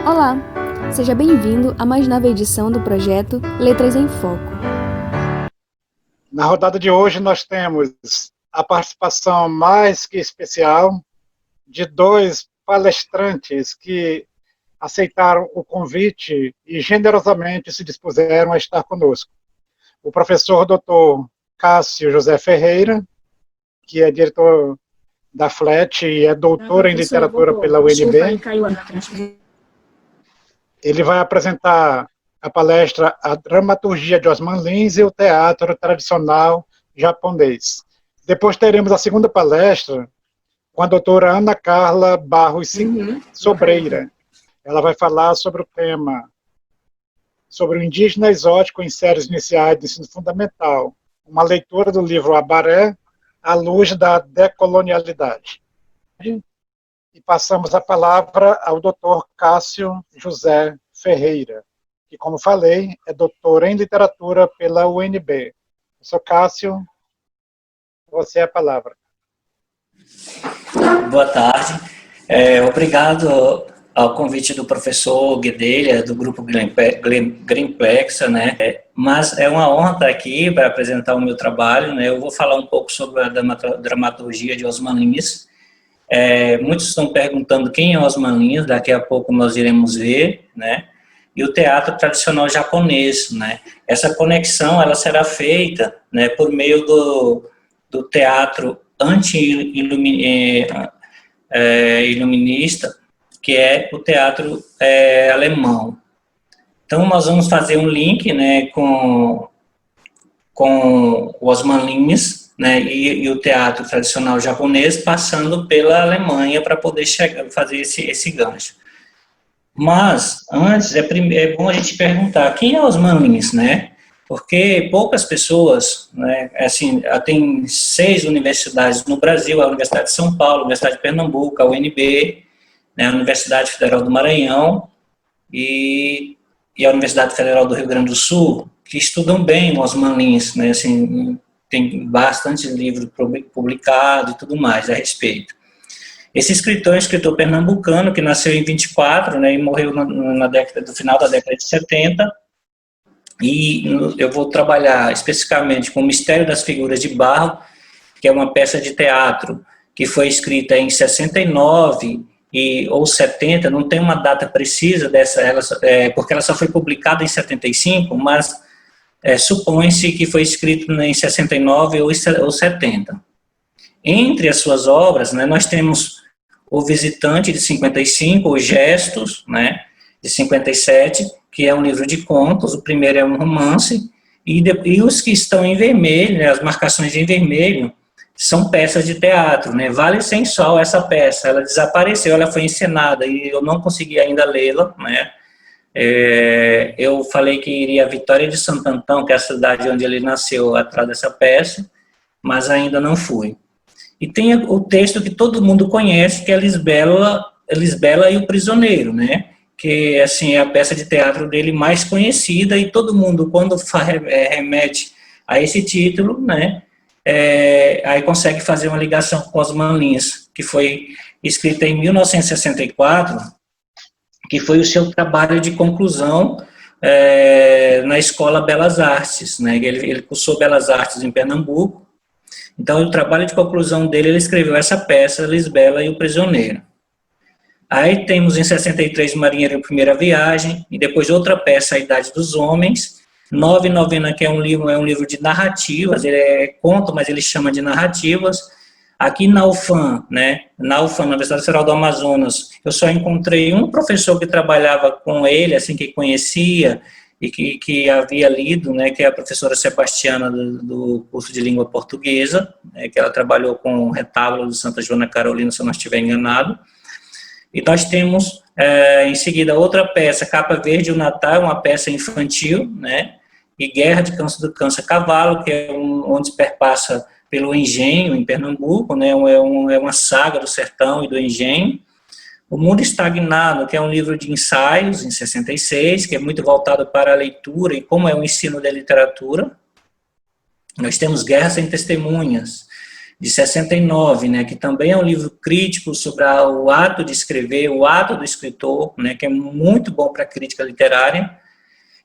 Olá, seja bem-vindo a mais nova edição do projeto Letras em Foco. Na rodada de hoje nós temos a participação mais que especial de dois palestrantes que aceitaram o convite e generosamente se dispuseram a estar conosco. O professor Dr. Cássio José Ferreira, que é diretor da FLET e é doutor em literatura pela UNB. Ele vai apresentar a palestra A Dramaturgia de Osman Lins e o Teatro Tradicional Japonês. Depois teremos a segunda palestra com a doutora Ana Carla Barros Sobreira. Ela vai falar sobre o tema, sobre o indígena exótico em séries iniciais de ensino fundamental, uma leitura do livro Abaré, à luz da decolonialidade. E passamos a palavra ao Dr. Cássio José Ferreira, que, como falei, é doutor em literatura pela UNB. Professor Cássio, você é a palavra. Boa tarde. Obrigado ao convite do professor Guedelha, do grupo Greenplexa, né? Mas é uma honra estar aqui para apresentar o meu trabalho, né? Eu vou falar um pouco sobre a dramaturgia de Osman Lins. Muitos estão perguntando quem é Osman Lins, daqui a pouco nós iremos ver, né? E o teatro tradicional japonês, né? Essa conexão ela será feita, né, por meio do teatro anti-iluminista, que é o teatro alemão. Então, nós vamos fazer um link, né, com o Osman Lins, né, e o teatro tradicional japonês, passando pela Alemanha para poder fazer esse gancho. Mas, antes, é bom a gente perguntar, quem é Osman Lins, né? Porque poucas pessoas, né, assim, tem 6 universidades no Brasil, a Universidade de São Paulo, a Universidade de Pernambuco, a UNB, né, a Universidade Federal do Maranhão e a Universidade Federal do Rio Grande do Sul, que estudam bem o Osman Lins, né, assim, tem bastante livro publicado e tudo mais a respeito. Esse escritor é um escritor pernambucano que nasceu em 24, né, e morreu no final da década de 70, e eu vou trabalhar especificamente com o Mistério das Figuras de Barro, que é uma peça de teatro que foi escrita em 69 ou 70, não tem uma data precisa dessa, porque ela só foi publicada em 75, mas supõe-se que foi escrito em 69 ou 70. Entre as suas obras, né, nós temos O Visitante, de 55, Os Gestos, né, de 57, que é um livro de contos, o primeiro é um romance, e os que estão em vermelho, né, as marcações em vermelho, são peças de teatro, né, Vale Sem Sol, essa peça, ela desapareceu, ela foi encenada, e eu não consegui ainda lê-la, né, eu falei que iria a Vitória de Santo Antão, que é a cidade onde ele nasceu, atrás dessa peça, mas ainda não fui. E tem o texto que todo mundo conhece, que é Lisbela e o Prisioneiro, né? Que assim, é a peça de teatro dele mais conhecida, e todo mundo, quando remete a esse título, né, aí consegue fazer uma ligação com Osman Lins, que foi escrita em 1964, que foi o seu trabalho de conclusão na Escola Belas Artes, né? Ele cursou Belas Artes em Pernambuco. Então, o trabalho de conclusão dele, ele escreveu essa peça, Lisbela e o Prisioneiro. Aí temos em 63 Marinheiro em Primeira Viagem, e depois outra peça, A Idade dos Homens, Nove Novena, que é um livro de narrativas, ele é conto, mas ele chama de narrativas. Aqui na UFAM, né, na Universidade Federal do Amazonas, eu só encontrei um professor que trabalhava com ele, assim, que conhecia, e que havia lido, né, que é a professora Sebastiana do curso de língua portuguesa, né, que ela trabalhou com o retábulo de Santa Joana Carolina, se eu não estiver enganado. E nós temos, em seguida, outra peça, Capa Verde e o Natal, uma peça infantil, né, e Guerra de Câncer Cavalo, que é onde perpassa pelo engenho em Pernambuco, né, é uma saga do sertão e do engenho. O Mundo Estagnado, que é um livro de ensaios, em 66, que é muito voltado para a leitura e como é o ensino da literatura. Nós temos Guerra Sem Testemunhas, de 69, né, que também é um livro crítico sobre o ato de escrever, o ato do escritor, né, que é muito bom para a crítica literária.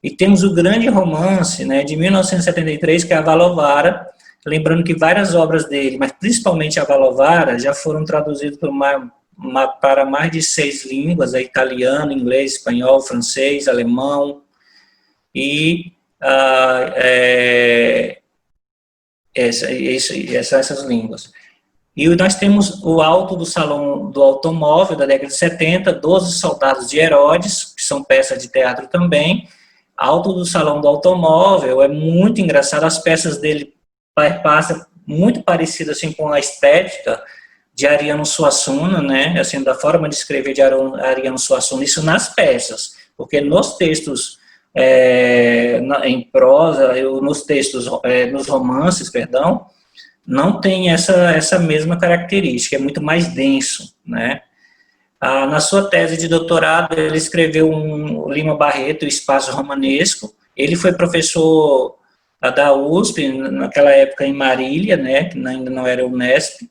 E temos o grande romance, né, de 1973, que é a Valovara, lembrando que várias obras dele, mas principalmente a Valovara, já foram traduzidas para mais de 6 línguas, italiano, inglês, espanhol, francês, alemão, e essas línguas. E nós temos o Alto do Salão do Automóvel, da década de 70, 12 Soldados de Herodes, que são peças de teatro também. Alto do Salão do Automóvel é muito engraçado, as peças dele passam muito parecidas assim, com a estética de Ariano Suassuna, né? Assim, da forma de escrever de Ariano Suassuna, isso nas peças, porque nos textos em prosa, nos textos, nos romances, perdão, não tem essa mesma característica, é muito mais denso, né? Na sua tese de doutorado, ele escreveu Lima Barreto, o Espaço Romanesco. Ele foi professor da USP, naquela época em Marília, né, que ainda não era Unesp.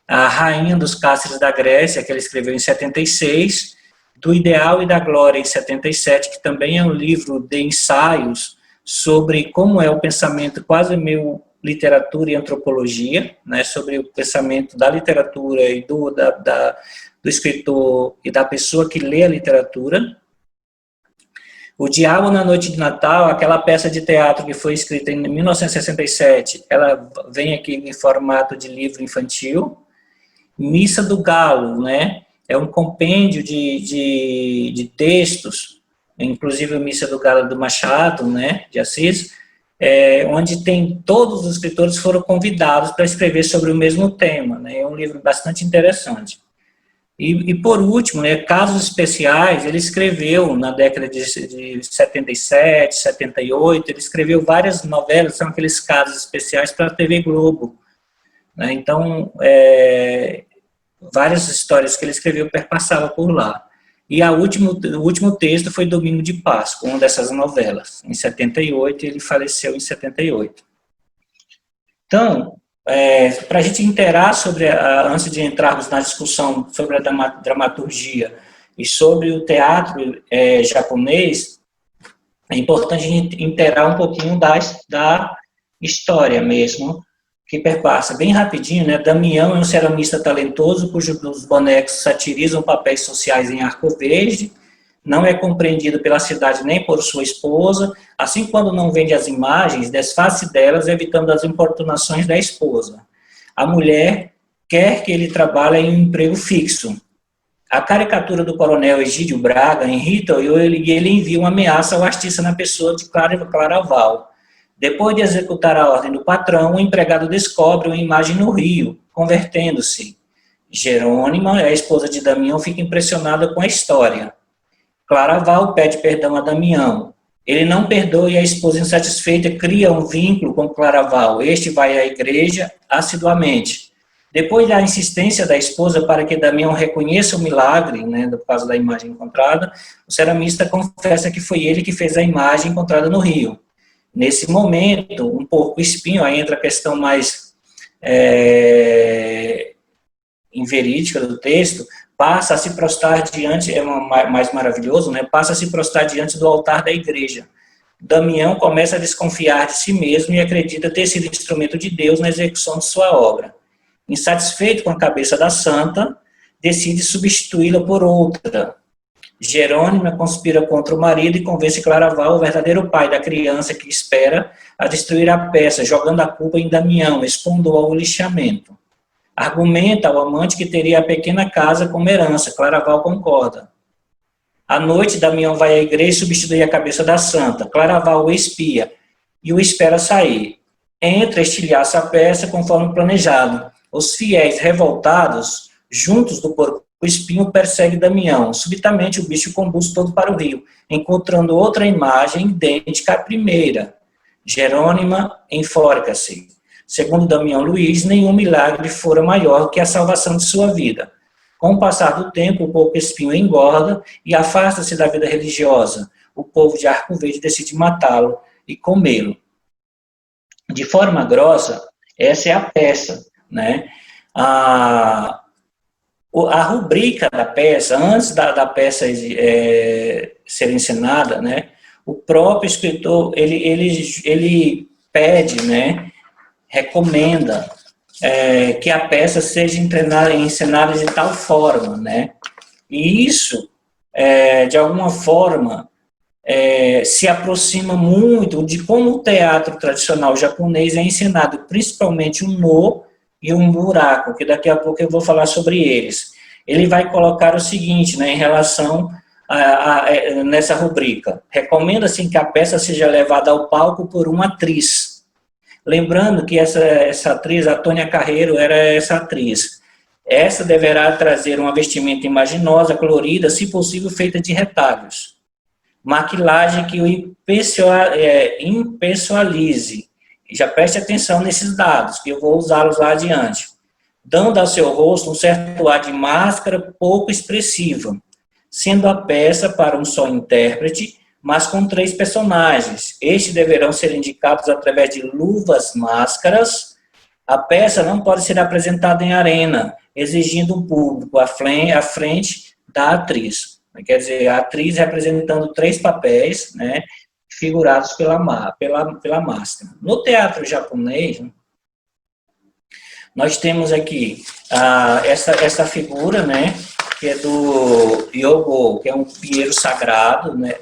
A Rainha dos Cáceres da Grécia, que ele escreveu em 76, do Ideal e da Glória, em 77, que também é um livro de ensaios sobre como é o pensamento, quase meio literatura e antropologia, né, sobre o pensamento da literatura e do escritor e da pessoa que lê a literatura. O Diabo na Noite de Natal, aquela peça de teatro que foi escrita em 1967, ela vem aqui em formato de livro infantil. Missa do Galo, né? É um compêndio de textos, inclusive a Missa do Galo do Machado, né, de Assis, onde tem todos os escritores foram convidados para escrever sobre o mesmo tema, né? É um livro bastante interessante. E por último, né, Casos Especiais, ele escreveu na década de 77, 78, ele escreveu várias novelas, são aqueles casos especiais para a TV Globo, né? Então, várias histórias que ele escreveu perpassavam por lá. E o último texto foi Domingo de Páscoa, uma dessas novelas, em 78, e ele faleceu em 78. Então, para a gente interar sobre, antes de entrarmos na discussão sobre a dramaturgia e sobre o teatro japonês, é importante a gente interar um pouquinho da história mesmo, que perpassa bem rapidinho, né? Damião é um ceramista talentoso, cujos bonecos satirizam papéis sociais em arco verde, não é compreendido pela cidade nem por sua esposa, assim quando não vende as imagens, desfaz-se delas, evitando as importunações da esposa. A mulher quer que ele trabalhe em um emprego fixo. A caricatura do coronel Egídio Braga irrita e ele envia uma ameaça ao artista na pessoa de Claraval. Depois de executar a ordem do patrão, o empregado descobre uma imagem no rio, convertendo-se. Jerônima, a esposa de Damião, fica impressionada com a história. Claraval pede perdão a Damião. Ele não perdoa e a esposa insatisfeita cria um vínculo com Claraval. Este vai à igreja assiduamente. Depois da insistência da esposa para que Damião reconheça o milagre, né, do caso da imagem encontrada, o ceramista confessa que foi ele que fez a imagem encontrada no rio. Nesse momento, um pouco espinho, aí entra a questão mais inverídica do texto, passa a se prostrar diante, mais maravilhoso, né? Passa a se prostrar diante do altar da igreja. Damião começa a desconfiar de si mesmo e acredita ter sido instrumento de Deus na execução de sua obra. Insatisfeito com a cabeça da santa, decide substituí-la por outra. Jerônima conspira contra o marido e convence Claraval, o verdadeiro pai da criança que espera, a destruir a peça, jogando a culpa em Damião, expondo-o ao lixamento. Argumenta ao amante que teria a pequena casa como herança. Claraval concorda. À noite, Damião vai à igreja e substitui a cabeça da santa. Claraval o espia e o espera sair. Entra, estilhaça a peça conforme planejado. Os fiéis revoltados, juntos do porco espinho, perseguem Damião. Subitamente, o bicho conduz todo para o rio, encontrando outra imagem idêntica à primeira. Jerônima enforca-se. Segundo Damião Luiz, nenhum milagre fora maior que a salvação de sua vida. Com o passar do tempo, o porco espinho engorda e afasta-se da vida religiosa. O povo de Arco Verde decide matá-lo e comê-lo. De forma grossa, essa é a peça. né? A rubrica da peça, antes da peça ser encenada, né, o próprio escritor, ele pede, né, recomenda que a peça seja encenada de tal forma, né, e isso, de alguma forma, se aproxima muito de como o teatro tradicional japonês é encenado, principalmente um no e um buraco, que daqui a pouco eu vou falar sobre eles. Ele vai colocar o seguinte, né, em relação nessa rubrica. Recomenda-se que a peça seja levada ao palco por uma atriz. Lembrando que essa atriz, a Tônia Carreiro, era essa atriz. Essa deverá trazer uma vestimenta imaginosa, colorida, se possível feita de retalhos. Maquilagem que o impessoalize. Já preste atenção nesses dados, que eu vou usá-los lá adiante. Dando ao seu rosto um certo ar de máscara pouco expressiva, sendo a peça para um só intérprete, mas com 3 personagens. Estes deverão ser indicados através de luvas máscaras. A peça não pode ser apresentada em arena, exigindo um público à frente da atriz. Quer dizer, a atriz representando 3 papéis, né, figurados pela máscara. No teatro japonês, nós temos aqui essa figura, né, que é do Yogo, que é um pinheiro sagrado, né,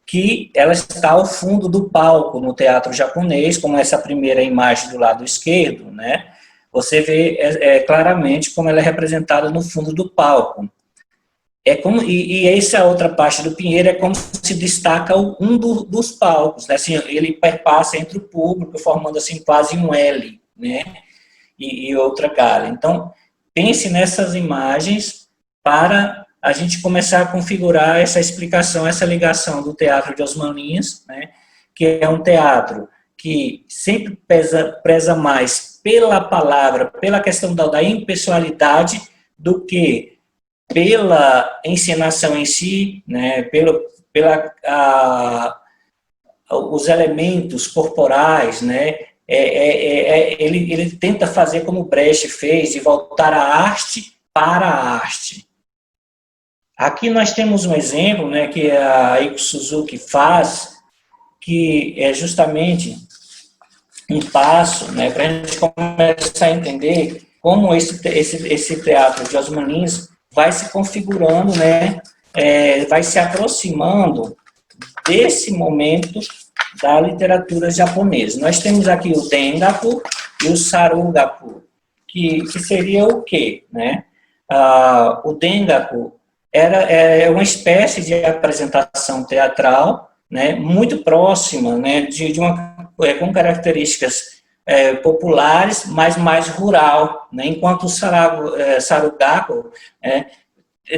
que ela está ao fundo do palco no teatro japonês, como essa primeira imagem do lado esquerdo, né, você vê claramente como ela é representada no fundo do palco. E essa outra parte do pinheiro é como se destaca um dos palcos, né? Assim, ele perpassa entre o público, formando assim quase um L, né? E outra galha. Então, pense nessas imagens para a gente começar a configurar essa explicação, essa ligação do teatro de Osman Lins, né? Que é um teatro que sempre preza mais pela palavra, pela questão da impessoalidade, do que pela encenação em si, né, os elementos corporais, né, ele tenta fazer como Brecht fez, de voltar a arte para a arte. Aqui nós temos um exemplo, né, que a Eiko Suzuki faz, que é justamente um passo, né, para a gente começar a entender como esse teatro de Osman Lins vai se configurando, né, vai se aproximando desse momento da literatura japonesa. Nós temos aqui o Dengaku e o Sarugaku, que seria o quê? Né? O Dengaku é uma espécie de apresentação teatral, né, muito próxima, né, com características populares, mas mais rural, né? Enquanto o Sarugaku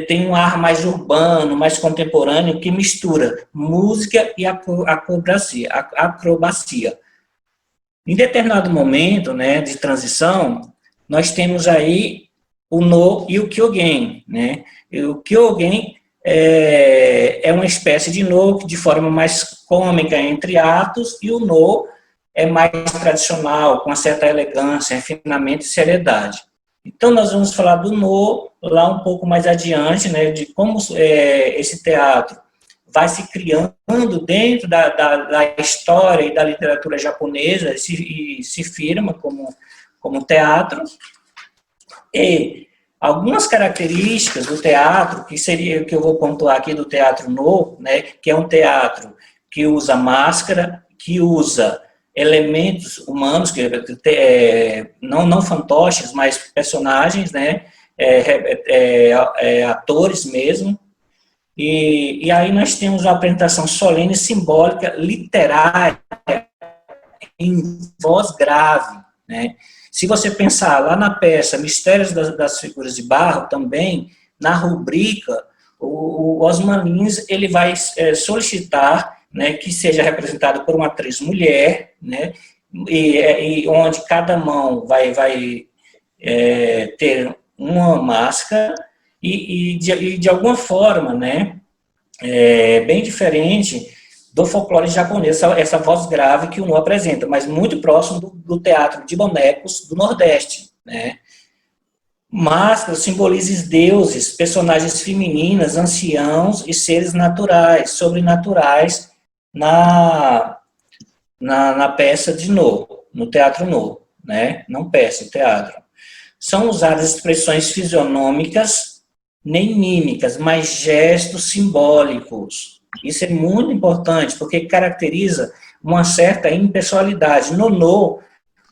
tem um ar mais urbano, mais contemporâneo, que mistura música e acrobacia. Em determinado momento, né, de transição, nós temos aí o No e o Kyogen, né? E o Kyogen é uma espécie de No de forma mais cômica entre atos, e o No é mais tradicional, com uma certa elegância, refinamento e seriedade. Então, nós vamos falar do No lá um pouco mais adiante, né, de como esse teatro vai se criando dentro da história e da literatura japonesa e se firma como teatro. E algumas características do teatro, que eu vou pontuar aqui do teatro No, né, que é um teatro que usa máscara, que usa elementos humanos, não fantoches, mas personagens, né, atores mesmo, e aí nós temos uma apresentação solene, simbólica, literária, em voz grave, né. Se você pensar lá na peça Mistérios das Figuras de Barro, também, na rubrica, o Osman Lins, ele vai solicitar, né, que seja representado por uma atriz mulher, né, e onde cada mão vai ter uma máscara, e de alguma forma, né, bem diferente do folclore japonês, essa voz grave que o No apresenta, mas muito próximo do teatro de bonecos do Nordeste, né? Máscara simboliza deuses, personagens femininas, anciãos e seres naturais, sobrenaturais na peça de novo, no teatro novo, né? Não peça, teatro. São usadas expressões fisionômicas, nem mímicas, mas gestos simbólicos. Isso é muito importante, porque caracteriza uma certa impessoalidade. No,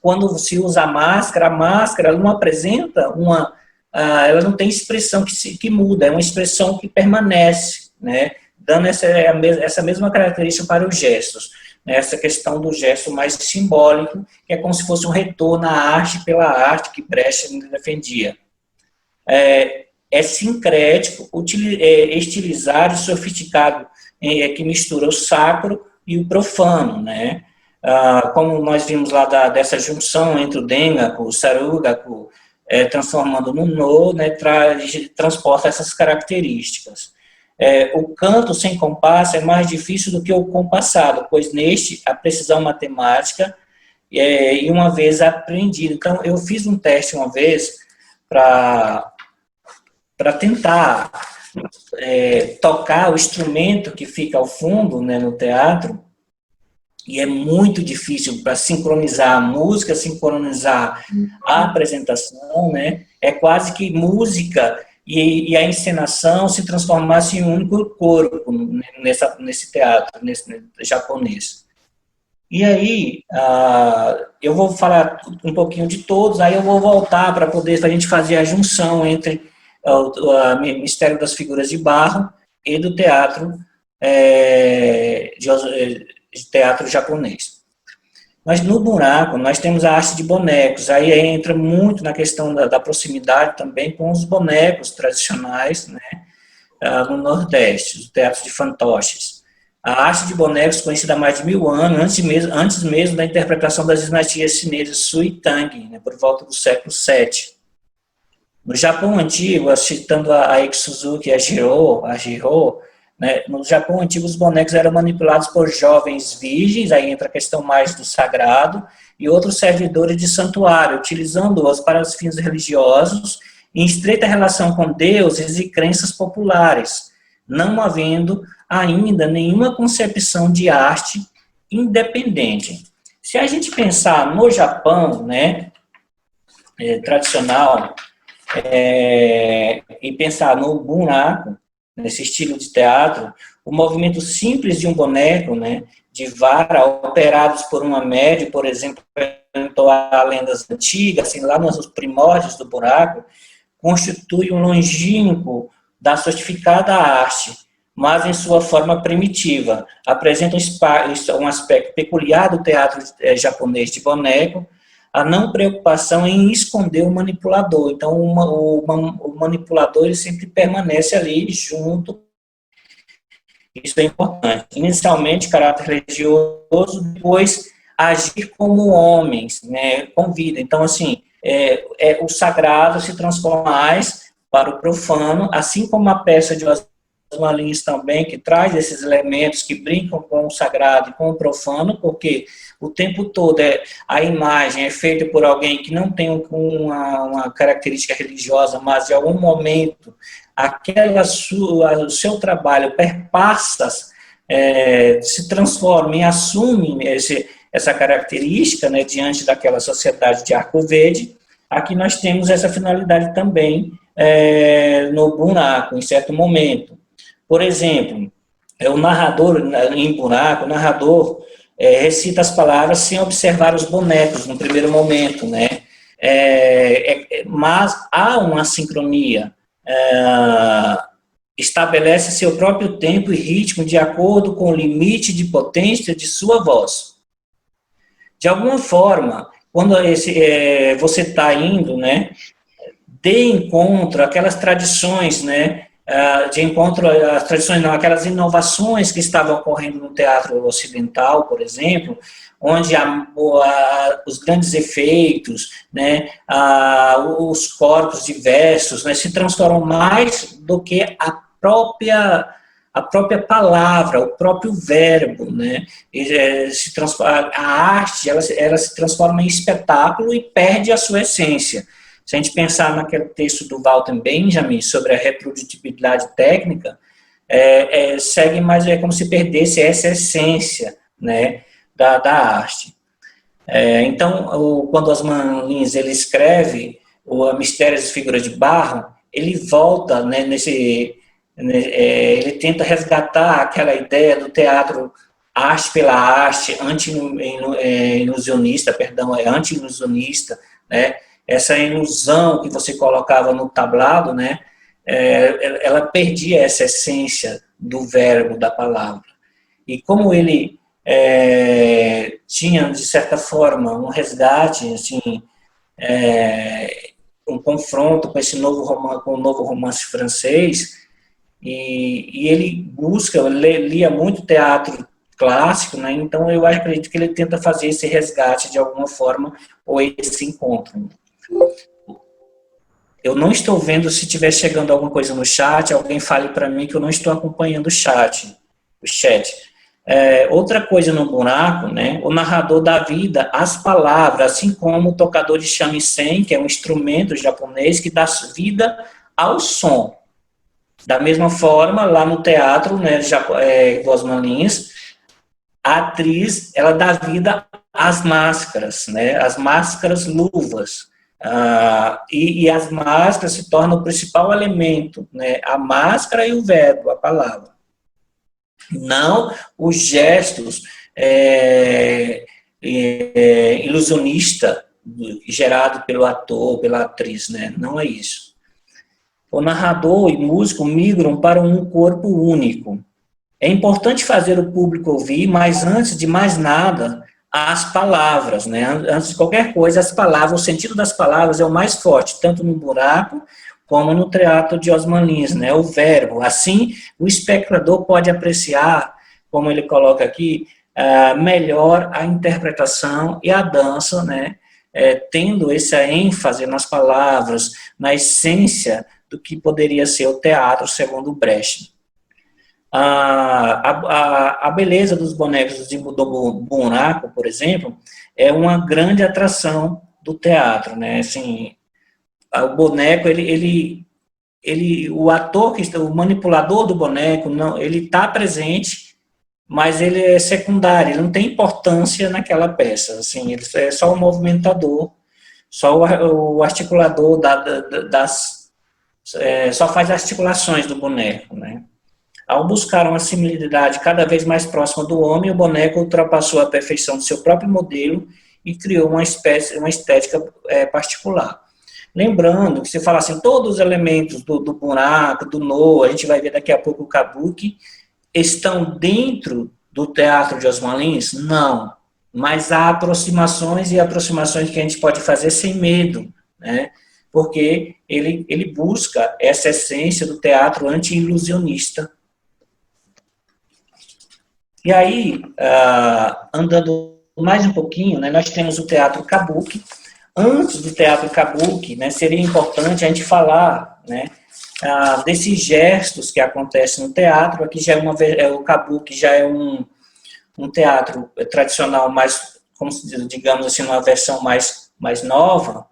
quando se usa a máscara ela não apresenta ela não tem expressão que muda, é uma expressão que permanece, né? Dando essa mesma característica para os gestos, né? Essa questão do gesto mais simbólico, que é como se fosse um retorno à arte pela arte que Brecht defendia. É sincrético, estilizado e sofisticado, que mistura o sacro e o profano, né? Como nós vimos lá dessa junção entre o Dengaku, o Sarugaku, transformando no No, né, transporta essas características. O canto sem compasso é mais difícil do que o compassado, pois neste a precisão matemática e uma vez aprendido. Então, eu fiz um teste uma vez para tentar tocar o instrumento que fica ao fundo, né, no teatro, e é muito difícil para sincronizar a música, sincronizar a apresentação, né? É quase que música e a encenação se transformasse em um único corpo nesse teatro, nesse japonês. E aí, eu vou falar um pouquinho de todos, aí eu vou voltar para a gente fazer a junção entre o Mistério das Figuras de Barro e do teatro de teatro japonês. Mas no buraco, nós temos a arte de bonecos, aí entra muito na questão da proximidade também com os bonecos tradicionais, né, no Nordeste, o teatro de fantoches. A arte de bonecos, conhecida há mais de 1000 anos, antes mesmo da interpretação das dinastias chinesas Sui e Tang, né, por volta do século VII. No Japão antigo, citando a Eiki Suzuki e a Jiro, né, no Japão antigo, os bonecos eram manipulados por jovens virgens, aí entra a questão mais do sagrado, e outros servidores de santuário, utilizando-os para os fins religiosos, em estreita relação com deuses e crenças populares, não havendo ainda nenhuma concepção de arte independente. Se a gente pensar no Japão, né, tradicional, e pensar no bunraku, nesse estilo de teatro, o movimento simples de um boneco, né, de vara, operados por uma média, por exemplo, entoar lendas antigas, assim, lá nos primórdios do buraco, constitui um longínquo da sofistificada arte, mas em sua forma primitiva. Apresenta um aspecto peculiar do teatro japonês de boneco, a não preocupação em esconder o manipulador. Então, o manipulador ele sempre permanece ali junto. Isso é importante. Inicialmente, caráter religioso, depois agir como homens, né, com vida. Então, assim, o sagrado se transforma mais para o profano, assim como a peça de Osman Lins também, que traz esses elementos que brincam com o sagrado e com o profano, porque o tempo todo a imagem é feita por alguém que não tem uma característica religiosa, mas em algum momento o seu trabalho perpassa, se transforma e assume essa característica, né, diante daquela sociedade de arco verde. Aqui nós temos essa finalidade também no buraco, em certo momento. Por exemplo, o narrador, em buraco, o narrador recita as palavras sem observar os bonecos no primeiro momento, né? Mas há uma sincronia, estabelece seu próprio tempo e ritmo de acordo com o limite de potência de sua voz. De alguma forma, quando você está indo, né, de encontro àquelas tradições, né, de encontro às tradições, não, aquelas inovações que estavam ocorrendo no teatro ocidental, por exemplo, onde os grandes efeitos, né, os corpos diversos, né, se transformam mais do que a própria palavra, o próprio verbo, né, a arte ela se transforma em espetáculo e perde a sua essência. Se a gente pensar naquele texto do Walter Benjamin sobre a reprodutibilidade técnica, segue mais, é como se perdesse essa essência, né, da arte. Então, quando Osman Lins ele escreve o Mistérios e Figuras de Barro, ele volta, né, ele tenta resgatar aquela ideia do teatro arte pela arte, anti-ilusionista, né, essa ilusão que você colocava no tablado, né, ela perdia essa essência do verbo, da palavra. E como ele tinha, de certa forma, um resgate, assim, um confronto com esse novo romance, com o novo romance francês, e ele busca, lia muito teatro clássico, né? Então eu acredito que ele tenta fazer esse resgate de alguma forma, ou esse encontro. Eu não estou vendo se estiver chegando alguma coisa no chat, alguém fale para mim que eu não estou acompanhando o chat. Outra coisa no buraco, né, o narrador dá vida às palavras, assim como o tocador de shamisen, que é um instrumento japonês que dá vida ao som. Da mesma forma, lá no teatro, né, do Osman Lins, a atriz, ela dá vida às máscaras, né, as máscaras luvas. E as máscaras se tornam o principal elemento, né, a máscara e o verbo, a palavra. Não os gestos ilusionista gerado pelo ator, pela atriz, né, não é isso. O narrador e músico migram para um corpo único. É importante fazer o público ouvir, mas antes de mais nada, as palavras, né? Antes de qualquer coisa, as palavras, o sentido das palavras é o mais forte, tanto no buraco como no teatro de Osman Lins, né? O verbo. Assim, o espectador pode apreciar, como ele coloca aqui, melhor a interpretação e a dança, né? Tendo essa ênfase nas palavras, na essência do que poderia ser o teatro, segundo Brecht. A beleza dos bonecos do buraco, por exemplo, é uma grande atração do teatro, né? Assim, o boneco, o ator, o manipulador do boneco, não, ele está presente, mas ele é secundário, ele não tem importância naquela peça, assim, ele é só o movimentador, só o articulador só faz articulações do boneco, né? Ao buscar uma similaridade cada vez mais próxima do homem, o boneco ultrapassou a perfeição do seu próprio modelo e criou uma estética particular. Lembrando que se fala assim, todos os elementos do buraco, do no, a gente vai ver daqui a pouco o kabuki, estão dentro do teatro de Osman Lins? Não. Mas há aproximações que a gente pode fazer sem medo, né? Porque ele busca essa essência do teatro anti-ilusionista. E aí, andando mais um pouquinho, né, nós temos o teatro kabuki. Antes do teatro kabuki, né, seria importante a gente falar, né, desses gestos que acontecem no teatro. Aqui já o kabuki já é um teatro tradicional, mais, como se diz, digamos assim, uma versão mais nova.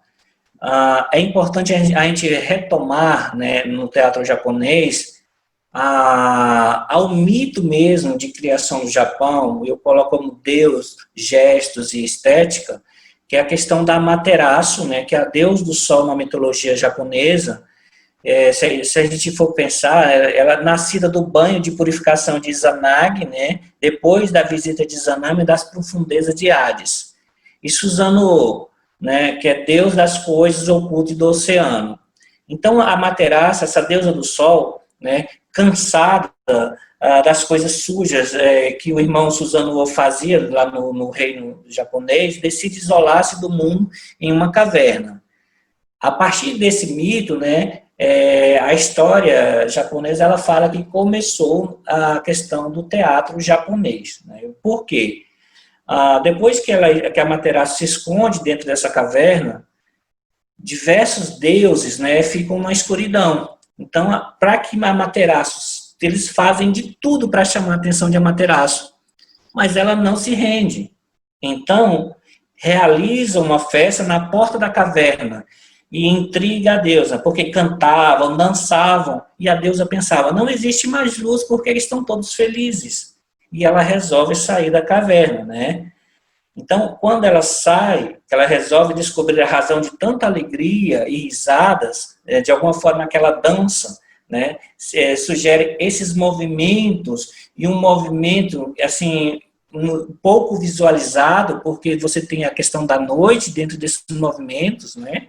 É importante a gente retomar, né, no teatro japonês, ao mito mesmo de criação do Japão. Eu coloco como Deus, gestos e estética, que é a questão da Amaterasu, né, que é a Deus do Sol na mitologia japonesa. Se a gente for pensar, ela é nascida do banho de purificação de Izanagi, né, depois da visita de Izanami das profundezas de Hades. E Susanoo, né, que é Deus das coisas ocultas do oceano. Então, a Amaterasu, essa deusa do Sol, né, cansada das coisas sujas que o irmão Susanoo fazia lá no reino japonês, decide isolar-se do mundo em uma caverna. A partir desse mito, né, a história japonesa ela fala que começou a questão do teatro japonês. Né? Por quê? Depois que a Amaterasu se esconde dentro dessa caverna, diversos deuses, né, ficam na escuridão. Então, para que a Amaterasu, eles fazem de tudo para chamar a atenção de Amaterasu, mas ela não se rende. Então, realizam uma festa na porta da caverna. e intriga a deusa, porque cantavam, dançavam, e a deusa pensava, não existe mais luz porque eles estão todos felizes. E ela resolve sair da caverna, né? Então, quando ela sai, ela resolve descobrir a razão de tanta alegria e risadas, de alguma forma aquela dança, né, sugere esses movimentos, e um movimento, assim, pouco visualizado, porque você tem a questão da noite dentro desses movimentos, né?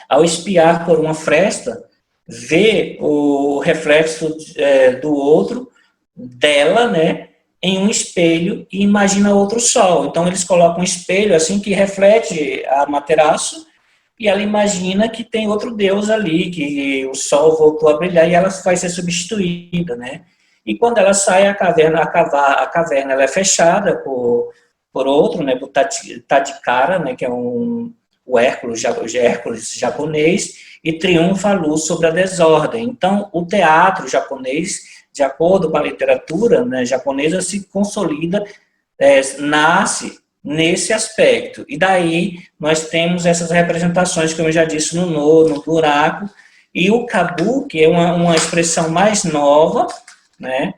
Ao espiar por uma fresta, vê o reflexo do outro, dela, né, em um espelho e imagina outro sol. Então, eles colocam um espelho assim que reflete a Amaterasu e ela imagina que tem outro deus ali, que o sol voltou a brilhar e ela vai ser substituída, né? E quando ela sai, a caverna ela é fechada por outro, né, por Tadikara, né, que é o Hércules japonês, e triunfa a luz sobre a desordem. Então, o teatro japonês, de acordo com a literatura, né, japonesa, se consolida, nasce nesse aspecto. E daí nós temos essas representações, como eu já disse, no buraco, e o kabuki é uma expressão mais nova, né,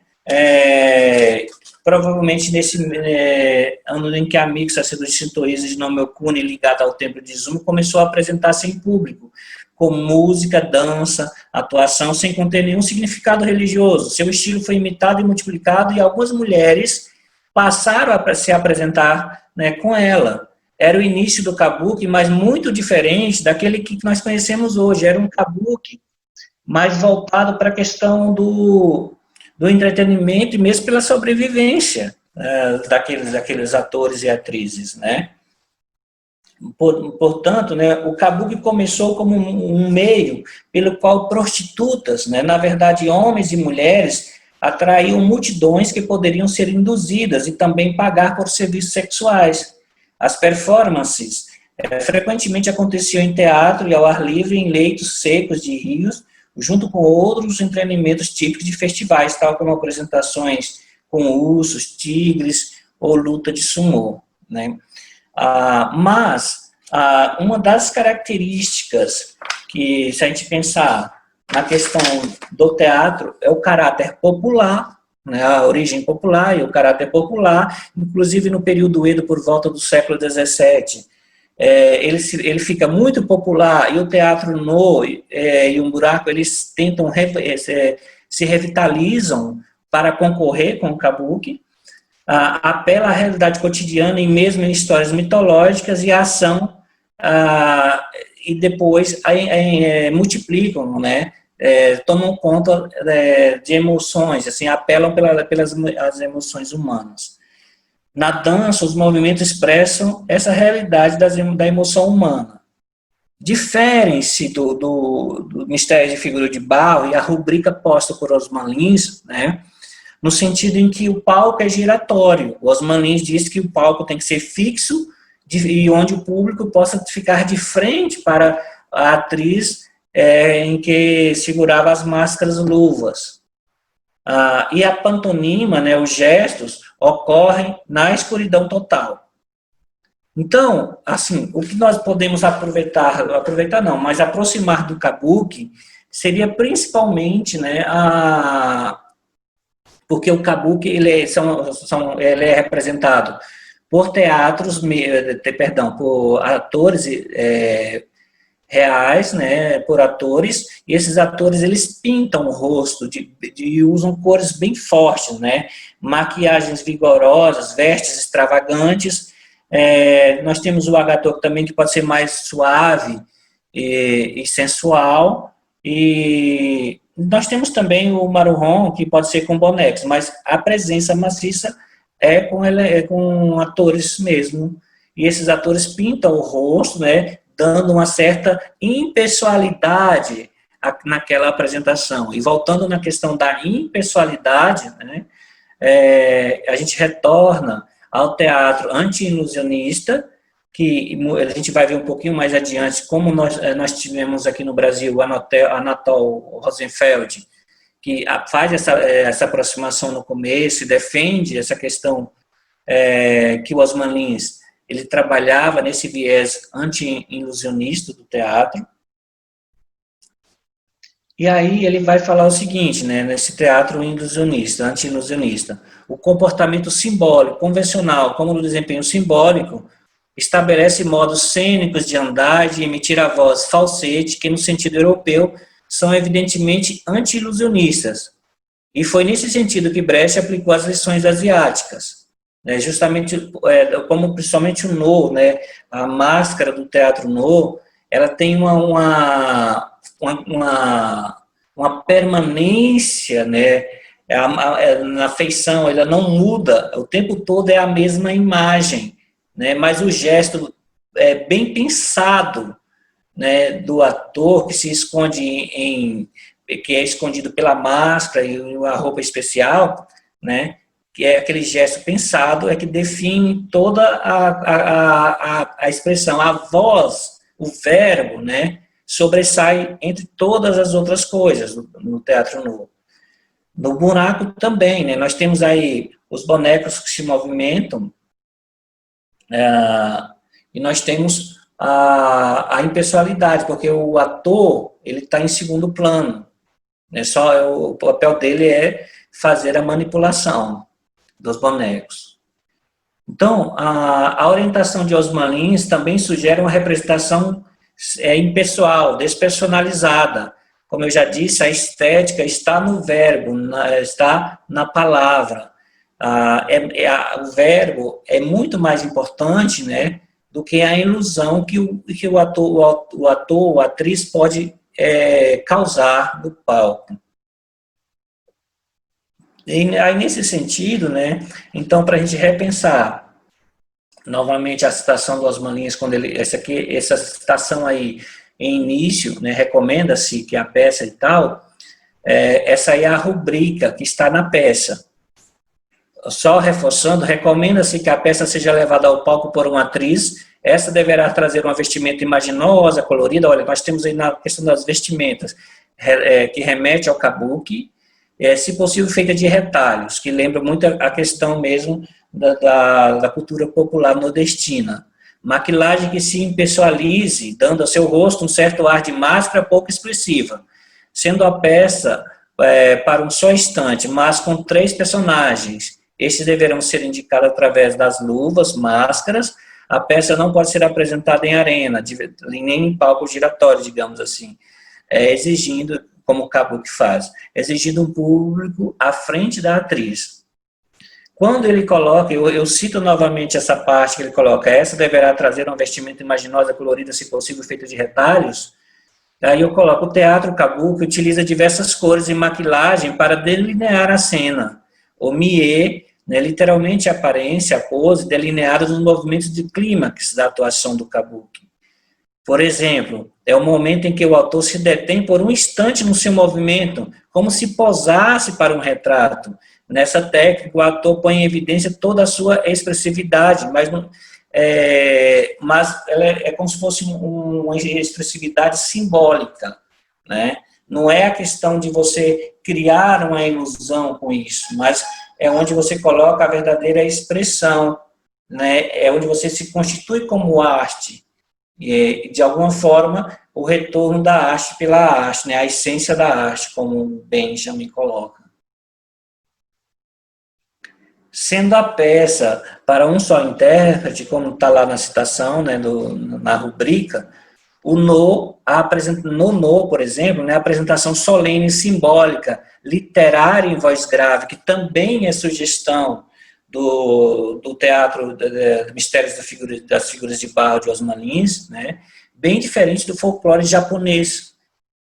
provavelmente nesse ano em que a Mixace dos Shintoístas de Nomyokuni, ligada ao templo de Izumo, começou a apresentar-se em público, com música, dança, atuação, sem conter nenhum significado religioso. Seu estilo foi imitado e multiplicado, e algumas mulheres passaram a se apresentar, né, com ela. Era o início do kabuki, mas muito diferente daquele que nós conhecemos hoje. Era um kabuki mais voltado para a questão do entretenimento e mesmo pela sobrevivência daqueles atores e atrizes, né? Portanto, né, o kabuki começou como um meio pelo qual prostitutas, né, na verdade homens e mulheres, atraíam multidões que poderiam ser induzidas e também pagar por serviços sexuais. As performances frequentemente aconteciam em teatro e ao ar livre, em leitos secos de rios, junto com outros entretenimentos típicos de festivais, tal como apresentações com ursos, tigres ou luta de sumô, né? Mas uma das características que, se a gente pensar na questão do teatro, é o caráter popular, né, a origem popular e o caráter popular, inclusive no período Edo, por volta do século XVII, ele fica muito popular, e o teatro no e um buraco, eles tentam, se revitalizam para concorrer com o kabuki, apela à realidade cotidiana e mesmo em histórias mitológicas e a ação, e depois multiplicam, né, tomam conta de emoções, assim, apelam pelas as emoções humanas. Na dança, os movimentos expressam essa realidade da emoção humana. Diferem-se do Mistério de Figura de Barro e a rubrica posta por Osman Lins, né, no sentido em que o palco é giratório. O Osman Lins diz que o palco tem que ser fixo e onde o público possa ficar de frente para a atriz em que segurava as máscaras luvas. E a pantomima, né, os gestos, ocorrem na escuridão total. Então, assim, o que nós podemos aproveitar não, mas aproximar do kabuki seria principalmente, né, porque o kabuki ele é representado por por atores reais, né, por atores, e esses atores eles pintam o rosto e usam cores bem fortes, né, maquiagens vigorosas, vestes extravagantes. Nós temos o agato também, que pode ser mais suave e sensual, e nós temos também o maruhon, que pode ser com bonecos, mas a presença maciça é com atores mesmo, e esses atores pintam o rosto, né, dando uma certa impessoalidade naquela apresentação. E voltando na questão da impessoalidade, né, a gente retorna ao teatro anti-ilusionista, que a gente vai ver um pouquinho mais adiante, como nós tivemos aqui no Brasil o Anatol Rosenfeld, que faz essa aproximação no começo e defende essa questão que o Osman Lins ele trabalhava nesse viés anti-ilusionista do teatro. E aí ele vai falar o seguinte, né, nesse teatro ilusionista, anti-ilusionista, o comportamento simbólico, convencional, como no desempenho simbólico, estabelece modos cênicos de andar e de emitir a voz falsete, que no sentido europeu são evidentemente anti-ilusionistas. E foi nesse sentido que Brecht aplicou as lições asiáticas, né, justamente como principalmente o No, né, a máscara do teatro No, ela tem uma permanência, né, na feição, ela não muda, o tempo todo é a mesma imagem, né, mas o gesto é bem pensado, né, do ator que se esconde que é escondido pela máscara e a roupa especial, né, que é aquele gesto pensado, é que define toda a expressão, a voz, o verbo, né, sobressai entre todas as outras coisas no teatro novo. No buraco também, né, nós temos aí os bonecos que se movimentam, e nós temos a impessoalidade, porque o ator ele está em segundo plano, né, só o papel dele é fazer a manipulação dos bonecos. Então, a orientação de Osman Lins também sugere uma representação impessoal, despersonalizada. Como eu já disse, a estética está no verbo, está na palavra. O verbo é muito mais importante, né, do que a ilusão que o ator, a atriz pode causar no palco. E aí, nesse sentido, né, então, para a gente repensar novamente a citação do Osman Lins, quando essa citação aí em início, né, recomenda-se que a peça e tal, essa aí é a rubrica que está na peça. Só reforçando, recomenda-se que a peça seja levada ao palco por uma atriz, essa deverá trazer uma vestimenta imaginosa, colorida. Olha, nós temos aí na questão das vestimentas, que remete ao kabuki, se possível feita de retalhos, que lembra muito a questão mesmo da cultura popular nordestina. Maquilagem que se impessoalize, dando ao seu rosto um certo ar de máscara pouco expressiva, sendo a peça para um só instante, mas com 3 personagens. Estes deverão ser indicados através das luvas, máscaras. A peça não pode ser apresentada em arena, nem em palco giratório, digamos assim, exigindo, como o kabuki faz, exigindo um público à frente da atriz. Quando ele coloca, eu cito novamente essa parte que ele coloca, essa deverá trazer uma vestimenta imaginosa, colorida, se possível, feita de retalhos. Aí eu coloco, o teatro kabuki utiliza diversas cores e maquilagem para delinear a cena. O mie, né, literalmente a aparência, a pose, delineada nos movimentos de clímax da atuação do kabuki. Por exemplo, é o momento em que o autor se detém por um instante no seu movimento, como se posasse para um retrato. Nessa técnica, o ator põe em evidência toda a sua expressividade, mas ela é como se fosse uma expressividade simbólica, né? Não é a questão de você criar uma ilusão com isso, mas é onde você coloca a verdadeira expressão, né? É onde você se constitui como arte, e de alguma forma o retorno da arte pela arte, né? A essência da arte, como Benjamin coloca. Sendo a peça para um só intérprete, como está lá na citação, né, na rubrica, no, por exemplo, né, a apresentação solene e simbólica, literária em voz grave, que também é sugestão do teatro de Mistérios das Figuras de Barro de Osman Lins, né, bem diferente do folclore japonês.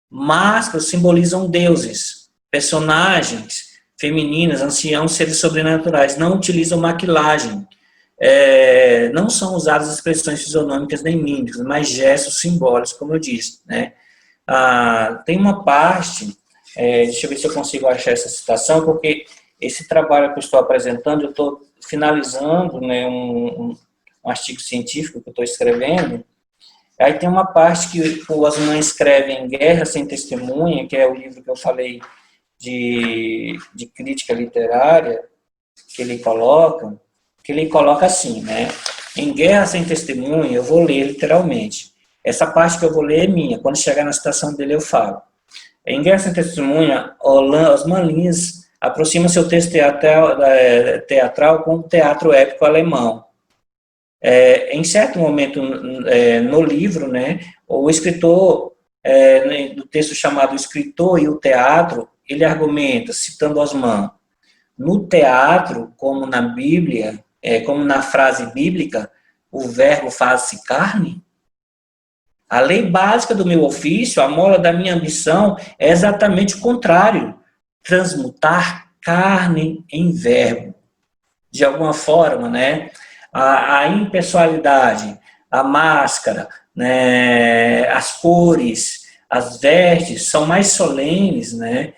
Máscaras simbolizam deuses, personagens femininas, anciãos, seres sobrenaturais, não utilizam maquilagem, não são usadas expressões fisionômicas nem mímicas, mas gestos simbólicos, como eu disse, né? Tem uma parte, deixa eu ver se eu consigo achar essa citação, porque esse trabalho que eu estou apresentando, eu estou finalizando, né, um artigo científico que eu estou escrevendo. Aí tem uma parte que o Osman escreve em Guerra Sem Testemunha, que é o livro que eu falei de crítica literária, que ele coloca assim, né? Em Guerra Sem Testemunha, eu vou ler literalmente. Essa parte que eu vou ler é minha, quando chegar na citação dele eu falo. Em Guerra Sem Testemunha, Osman Lins aproxima seu texto teatral com o teatro épico alemão. Em certo momento no livro, né, o escritor, do texto chamado Escritor e o Teatro, ele argumenta, citando Osman, no teatro, como na Bíblia, como na frase bíblica, o verbo faz-se carne? A lei básica do meu ofício, a mola da minha ambição, é exatamente o contrário. Transmutar carne em verbo. De alguma forma, né? A impessoalidade, a máscara, né? As cores, as vestes são mais solenes, né?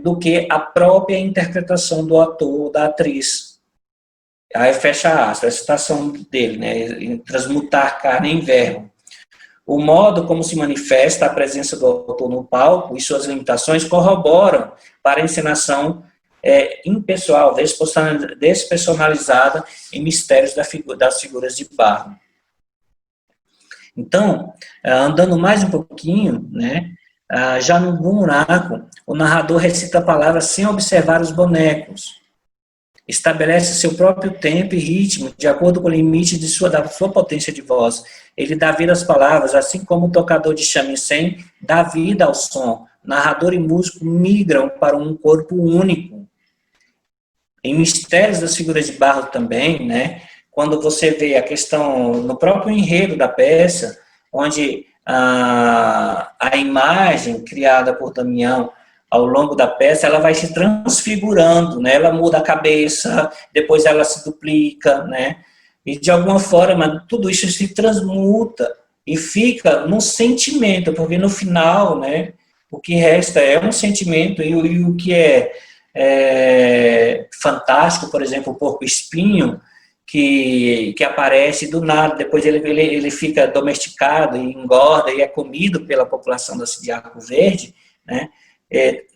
Do que a própria interpretação do ator, da atriz. Aí fecha aspas, a citação dele, né? Transmutar carne em verbo. O modo como se manifesta a presença do autor no palco e suas limitações corroboram para a encenação impessoal, despersonalizada em mistérios das figuras de barro. Então, andando mais um pouquinho, né, já no buraco, o narrador recita palavras sem observar os bonecos. Estabelece seu próprio tempo e ritmo de acordo com o limite da sua potência de voz. Ele dá vida às palavras, assim como o tocador de shamisen dá vida ao som. Narrador e músico migram para um corpo único. Em Mistérios das Figuras de Barro também, né, quando você vê a questão no próprio enredo da peça, onde a imagem criada por Damião ao longo da peça, ela vai se transfigurando, né? Ela muda a cabeça, depois ela se duplica, né? E de alguma forma, tudo isso se transmuta e fica num sentimento, porque no final, né, o que resta é um sentimento, e o que é fantástico, por exemplo, o porco-espinho, que aparece do nada, depois ele fica domesticado e engorda e é comido pela população da cidade de Arco Verde, né?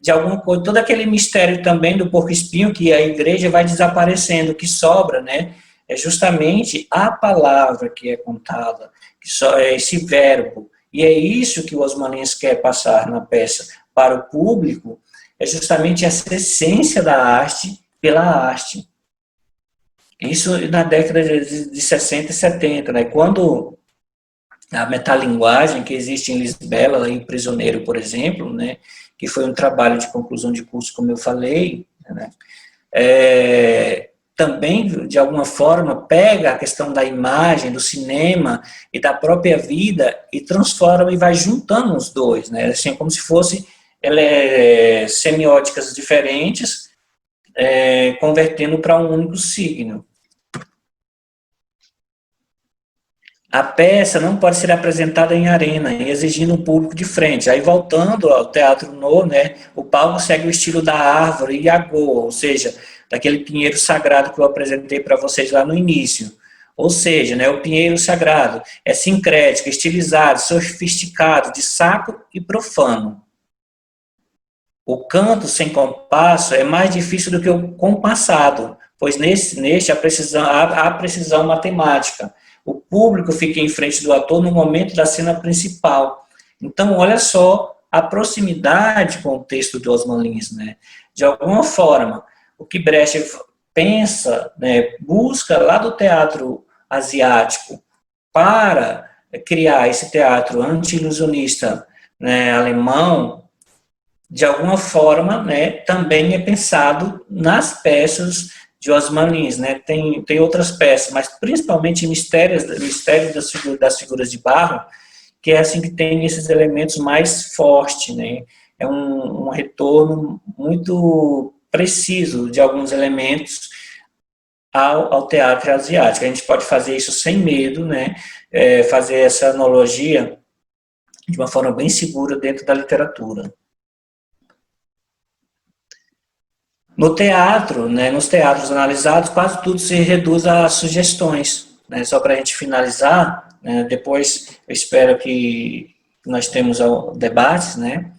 De alguma coisa, todo aquele mistério também do porco-espinho, que a igreja vai desaparecendo, o que sobra, né, é justamente a palavra que é contada, que só é esse verbo, e é isso que o Osman Lins quer passar na peça para o público, é justamente essa essência da arte pela arte. Isso na década de 60 e 70, né, quando a metalinguagem que existe em Lisbela, em Prisioneiro, por exemplo, né, que foi um trabalho de conclusão de curso, como eu falei, né, também, de alguma forma, pega a questão da imagem, do cinema e da própria vida e transforma e vai juntando os dois, né, assim, como se fosse semióticas diferentes, convertendo para um único signo. A peça não pode ser apresentada em arena, exigindo um público de frente. Aí, voltando ao Teatro No, né, o palco segue o estilo da árvore Iagô, ou seja, daquele pinheiro sagrado que eu apresentei para vocês lá no início. Ou seja, né, o pinheiro sagrado é sincrético, estilizado, sofisticado, de sacro e profano. O canto sem compasso é mais difícil do que o compassado, pois neste há precisão matemática. O público fica em frente do ator no momento da cena principal. Então, olha só a proximidade com o texto de Osman Lins, né? De alguma forma, o que Brecht pensa, né, busca lá do teatro asiático para criar esse teatro anti-ilusionista, né, alemão, de alguma forma, né, também é pensado nas peças de Osman Lins, né? Tem outras peças, mas principalmente Mistério das Figuras de Barro, que é assim que tem esses elementos mais fortes, né? É um retorno muito preciso de alguns elementos ao teatro asiático. A gente pode fazer isso sem medo, né? Fazer essa analogia de uma forma bem segura dentro da literatura. No teatro, né, nos teatros analisados, quase tudo se reduz a sugestões, né, só para a gente finalizar, né, depois eu espero que nós temos debates, né,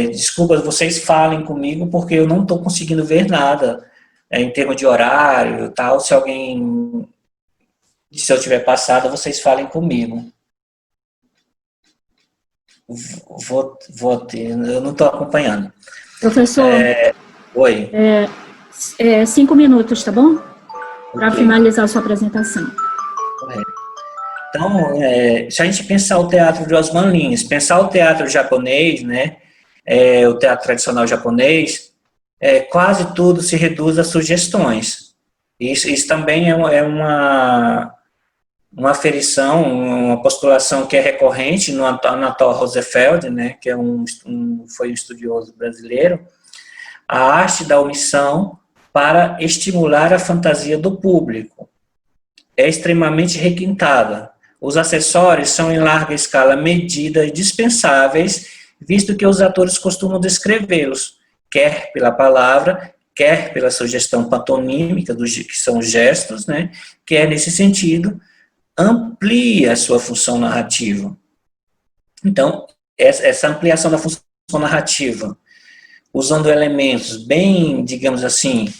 desculpa, vocês falem comigo, porque eu não estou conseguindo ver nada em termos de horário e tal, se alguém Se eu tiver passado, vocês falem comigo. Eu não estou acompanhando. Professor, Oi. 5 minutos, tá bom? Para Ok. finalizar a sua apresentação. Então, se a gente pensar o teatro de Osman Lins, pensar o teatro japonês, né, o teatro tradicional japonês, quase tudo se reduz a sugestões. Isso também é uma aferição, uma postulação que é recorrente no Anatol Roosevelt, né, que foi um estudioso brasileiro, a arte da omissão para estimular a fantasia do público. É extremamente requintada. Os acessórios são em larga escala medida e dispensáveis, visto que os atores costumam descrevê-los, quer pela palavra, quer pela sugestão pantonímica, que são os gestos, né, que é nesse sentido, amplia a sua função narrativa. Então, essa ampliação da função narrativa, usando elementos bem, digamos assim,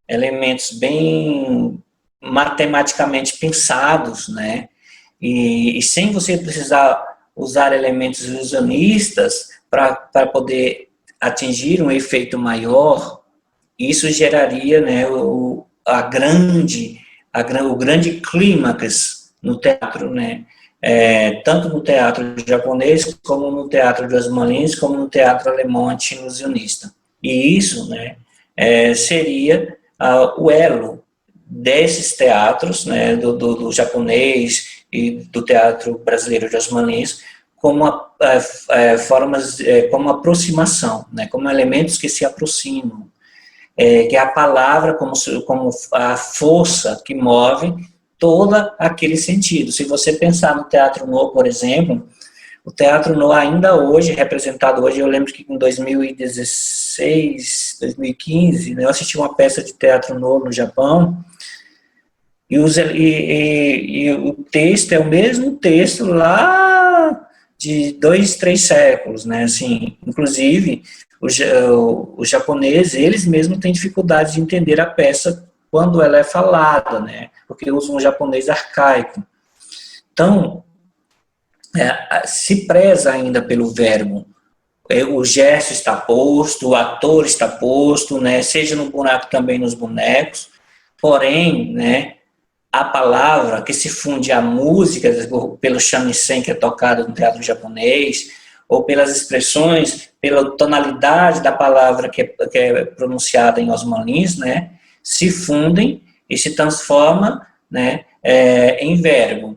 elementos bem matematicamente pensados, né, e sem você precisar usar elementos ilusionistas para poder atingir um efeito maior, isso geraria, né, o grande clímax no teatro, né, tanto no teatro japonês, como no teatro de Osman Lins, como no teatro alemão anti-ilusionista. E isso, né, seria o elo desses teatros, né, do japonês e do teatro brasileiro de Osman Lins, como formas, como aproximação, né, como elementos que se aproximam, que é a palavra como a força que move todo aquele sentido. Se você pensar no Teatro No, por exemplo, o Teatro No ainda hoje, representado hoje, eu lembro que em 2016, 2015, né, eu assisti uma peça de Teatro No Japão, e o texto é o mesmo texto lá de 2, 3 séculos, né, assim, inclusive os japoneses, eles mesmos têm dificuldade de entender a peça quando ela é falada, né, porque usam um japonês arcaico. Então, se preza ainda pelo verbo, o gesto está posto, o ator está posto, né, seja no buraco também nos bonecos, porém, né, a palavra que se funde à música, pelo shamisen que é tocado no teatro japonês, ou pelas expressões, pela tonalidade da palavra que é pronunciada em Osman Lins, né, se fundem e se transformam, né, em verbo.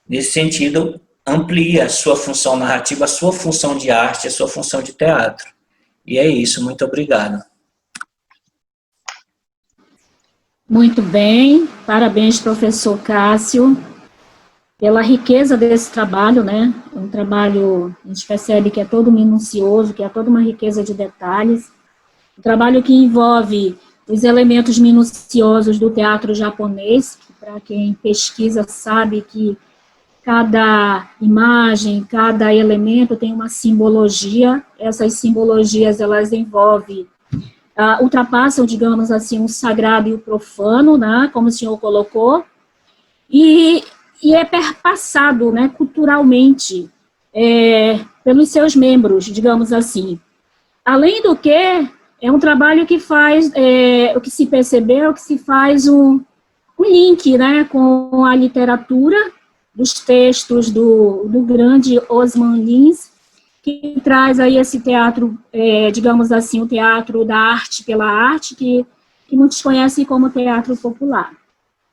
Nesse sentido, amplia a sua função narrativa, a sua função de arte, a sua função de teatro. E é isso, muito obrigado. Muito bem, parabéns, professor Cássio, pela riqueza desse trabalho, né? Um trabalho, a gente percebe que é todo minucioso, que é toda uma riqueza de detalhes. Um trabalho que envolve os elementos minuciosos do teatro japonês, que para quem pesquisa sabe que cada imagem, cada elemento tem uma simbologia. Essas simbologias, elas envolvem, ultrapassam, digamos assim, o sagrado e o profano, né, como o senhor colocou, e é perpassado, né, culturalmente, pelos seus membros, digamos assim. Além do que, é um trabalho que faz, o que se percebeu, que se faz um link, né, com a literatura, dos textos do grande Osman Lins, que traz aí esse teatro, digamos assim, o teatro da arte pela arte, que muitos conhecem como teatro popular.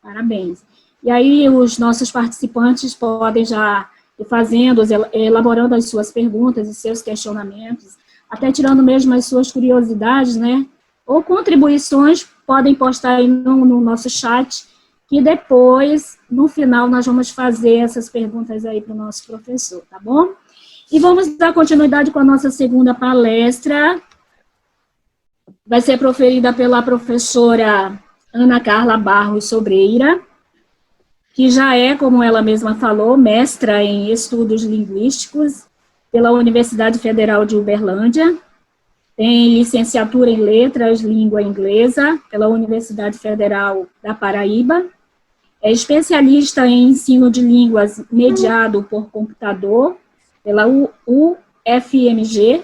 Parabéns. E aí os nossos participantes podem já ir fazendo, elaborando as suas perguntas e seus questionamentos, até tirando mesmo as suas curiosidades, né? Ou contribuições, podem postar aí no nosso chat, que depois, no final, nós vamos fazer essas perguntas aí para o nosso professor, tá bom? E vamos dar continuidade com a nossa segunda palestra. Vai ser proferida pela professora Ana Carla Barros Sobreira, que já é, como ela mesma falou, mestra em estudos linguísticos pela Universidade Federal de Uberlândia, tem licenciatura em letras, língua inglesa, pela Universidade Federal da Paraíba, É especialista em ensino de línguas mediado por computador, pela UFMG,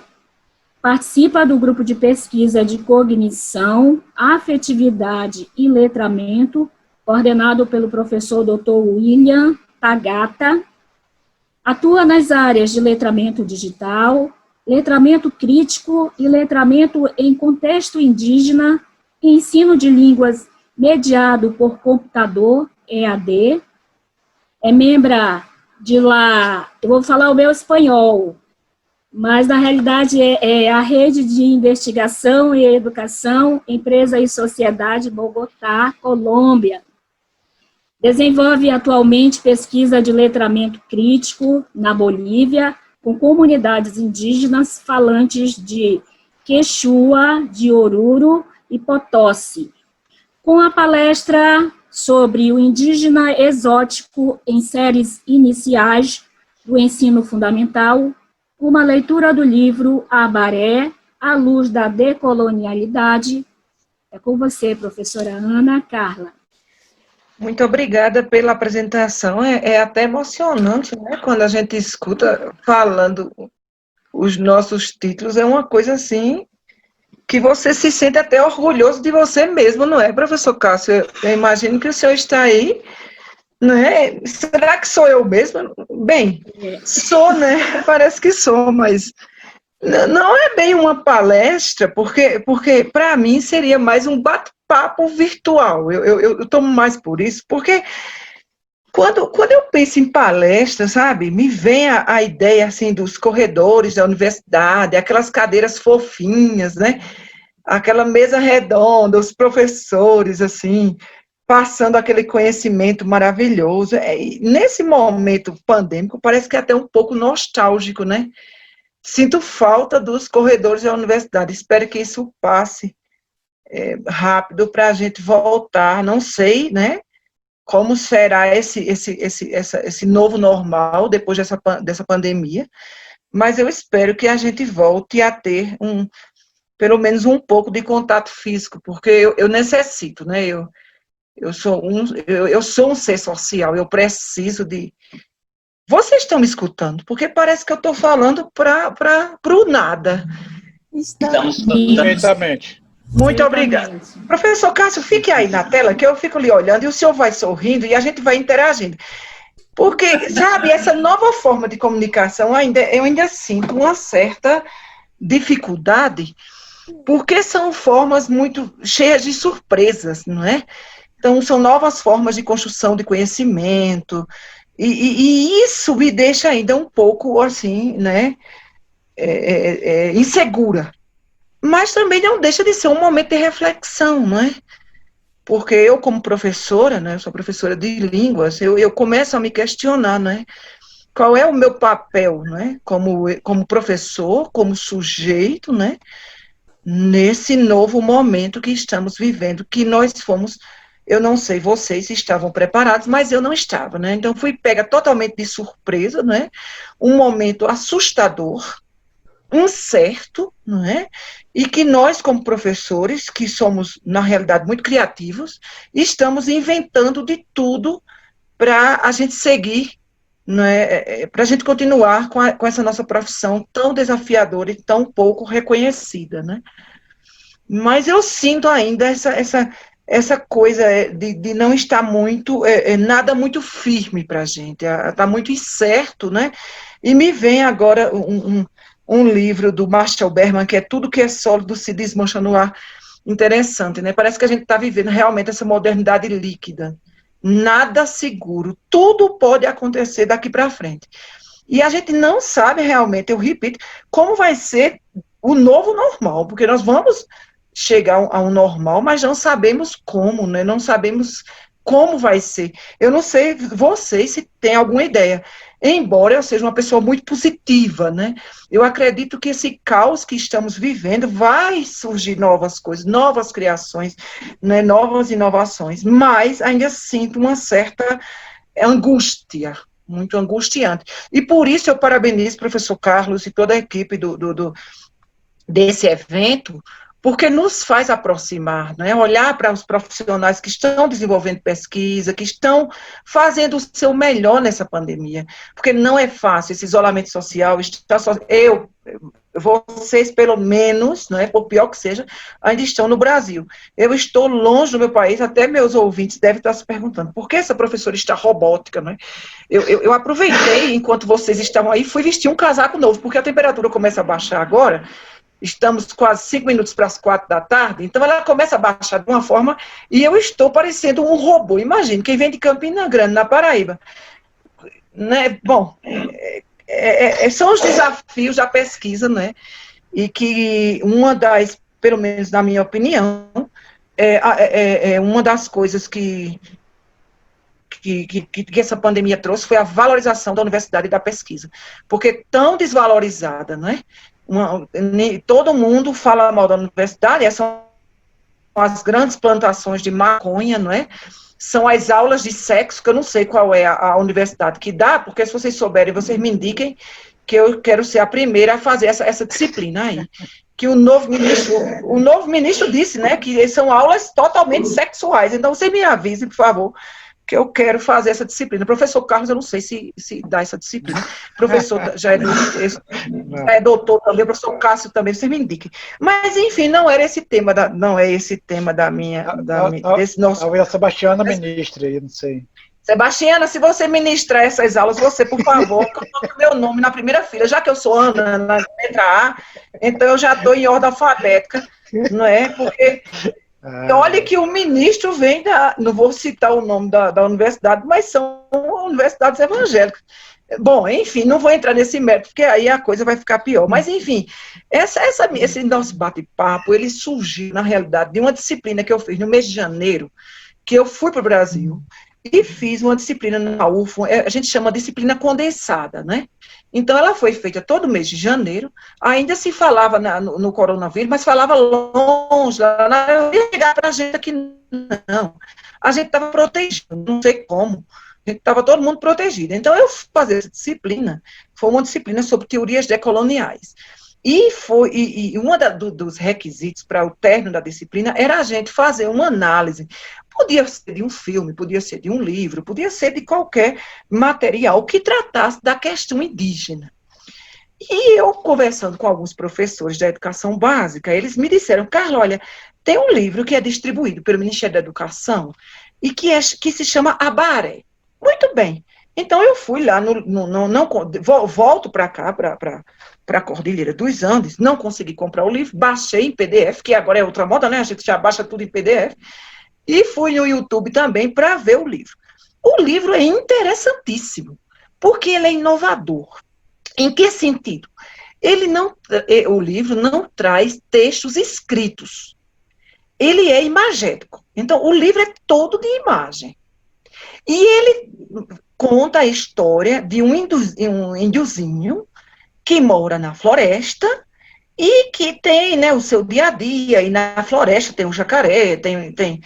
participa do grupo de pesquisa de cognição, afetividade e letramento, coordenado pelo professor Dr. William Tagata, atua nas áreas de letramento digital, letramento crítico e letramento em contexto indígena, ensino de línguas mediado por computador, EAD, é membro de lá, eu vou falar o meu espanhol, mas na realidade é a Rede de Investigação e Educação, Empresa e Sociedade, Bogotá, Colômbia. Desenvolve atualmente pesquisa de letramento crítico na Bolívia, com comunidades indígenas falantes de Quechua, de Oruro e Potosí, com a palestra sobre o indígena exótico em séries iniciais do ensino fundamental, uma leitura do livro Abaré, à luz da decolonialidade. É com você, professora Ana Carla. Muito obrigada pela apresentação, é até emocionante, né, quando a gente escuta falando os nossos títulos, é uma coisa assim, que você se sente até orgulhoso de você mesmo, não é, professor Cássio? Eu imagino que o senhor está aí, né, será que sou eu mesmo? Bem, sou, né, parece que sou, mas não é bem uma palestra, porque para mim seria mais um bate-papo virtual. Eu tomo mais por isso, porque quando eu penso em palestra, sabe, me vem a ideia assim dos corredores da universidade, aquelas cadeiras fofinhas, né? Aquela mesa redonda, os professores assim, passando aquele conhecimento maravilhoso. E nesse momento pandêmico, parece que é até um pouco nostálgico, né? Sinto falta dos corredores da universidade, espero que isso passe rápido para a gente voltar, não sei, né, como será esse novo normal depois dessa pandemia, mas eu espero que a gente volte a ter pelo menos um pouco de contato físico, porque eu necessito, né, eu sou um ser social, eu preciso de... Vocês estão me escutando? Porque parece que eu estou falando para o nada. Estamos Perfeitamente. Muito obrigada. Professor Cássio, fique aí na tela, que eu fico lhe olhando, e o senhor vai sorrindo, e a gente vai interagindo. Porque, sabe, essa nova forma de comunicação, eu ainda sinto uma certa dificuldade, porque são formas muito cheias de surpresas, não é? Então, são novas formas de construção de conhecimento, e isso me deixa ainda um pouco, assim, né, insegura. Mas também não deixa de ser um momento de reflexão, não é? Porque eu, como professora, né, eu sou professora de línguas, eu começo a me questionar, né? Qual é o meu papel, né, como professor, como sujeito, né, nesse novo momento que estamos vivendo, que nós fomos... Eu não sei, vocês estavam preparados, mas eu não estava, né? Então, fui pega totalmente de surpresa, né? Um momento assustador, incerto, não é? E que nós, como professores, que somos, na realidade, muito criativos, estamos inventando de tudo para a gente seguir, não é? Para a gente continuar com essa nossa profissão tão desafiadora e tão pouco reconhecida, né? Mas eu sinto ainda essa coisa de não estar muito, nada muito firme para a gente, está muito incerto, né? E me vem agora um livro do Marshall Berman, que é Tudo que é Sólido se Desmancha no Ar, interessante, né? Parece que a gente está vivendo realmente essa modernidade líquida, nada seguro, tudo pode acontecer daqui para frente. E a gente não sabe realmente, eu repito, como vai ser o novo normal, porque nós vamos chegar a um normal, mas não sabemos como, né? Não sabemos como vai ser. Eu não sei vocês se têm alguma ideia, embora eu seja uma pessoa muito positiva, né? Eu acredito que esse caos que estamos vivendo vai surgir novas coisas, novas criações, né? Novas inovações, mas ainda sinto uma certa angústia, muito angustiante. E por isso eu parabenizo o professor Carlos e toda a equipe desse evento, porque nos faz aproximar, né? Olhar para os profissionais que estão desenvolvendo pesquisa, que estão fazendo o seu melhor nessa pandemia, porque não é fácil esse isolamento social, vocês pelo menos, né, por pior que seja, ainda estão no Brasil. Eu estou longe do meu país, até meus ouvintes devem estar se perguntando, por que essa professora está robótica, né? Eu aproveitei, enquanto vocês estavam aí, fui vestir um casaco novo, porque a temperatura começa a baixar agora. Estamos quase 5 minutos para as 4 da tarde, então ela começa a baixar de uma forma e eu estou parecendo um robô. Imagine, quem vem de Campina Grande, na Paraíba. Né? Bom, são os desafios da pesquisa, né? E que pelo menos na minha opinião, uma das coisas que essa pandemia trouxe foi a valorização da universidade e da pesquisa. Porque tão desvalorizada, né? Todo mundo fala mal da universidade, essas são as grandes plantações de maconha, não é? São as aulas de sexo, que eu não sei qual é a universidade que dá, porque se vocês souberem, vocês me indiquem, que eu quero ser a primeira a fazer essa disciplina aí. Que o novo ministro disse, né, que são aulas totalmente sexuais, então vocês me avisem, por favor, que eu quero fazer essa disciplina. Professor Carlos, eu não sei se dá essa disciplina. Professor já é doutor também, professor Cássio também, você me indique. Mas, enfim, não é esse tema da minha... desse nosso... Talvez a Sebastiana ministre aí, não sei. Sebastiana, se você ministrar essas aulas, você, por favor, coloque meu nome na primeira fila, já que eu sou Ana, na letra A, então eu já estou em ordem alfabética, não é? Porque... olha que o ministro vem não vou citar o nome da universidade, mas são universidades evangélicas. Bom, enfim, não vou entrar nesse mérito, porque aí a coisa vai ficar pior. Mas, enfim, esse nosso bate-papo, ele surgiu, na realidade, de uma disciplina que eu fiz no mês de janeiro, que eu fui para o Brasil e fiz uma disciplina na UFO, a gente chama de disciplina condensada, né? Então, ela foi feita todo mês de janeiro, ainda se falava no coronavírus, mas falava longe, não ia chegar para a gente aqui, não. A gente estava protegido, não sei como, a gente estava todo mundo protegido. Então, eu fui fazer essa disciplina, foi uma disciplina sobre teorias decoloniais. E um dos requisitos para o término da disciplina era a gente fazer uma análise. Podia ser de um filme, podia ser de um livro, podia ser de qualquer material que tratasse da questão indígena. E eu, conversando com alguns professores da educação básica, eles me disseram, Carla, olha, tem um livro que é distribuído pelo Ministério da Educação e que se chama Abaré. Muito bem. Então, eu fui lá, volto para cá, para a Cordilheira dos Andes, não consegui comprar o livro, baixei em PDF, que agora é outra moda, né? A gente já baixa tudo em PDF, e fui no YouTube também para ver o livro. O livro é interessantíssimo, porque ele é inovador. Em que sentido? O livro não traz textos escritos. Ele é imagético. Então, o livro é todo de imagem. E ele conta a história de um índiozinho que mora na floresta e que tem, né, o seu dia a dia, e na floresta tem o jacaré, tem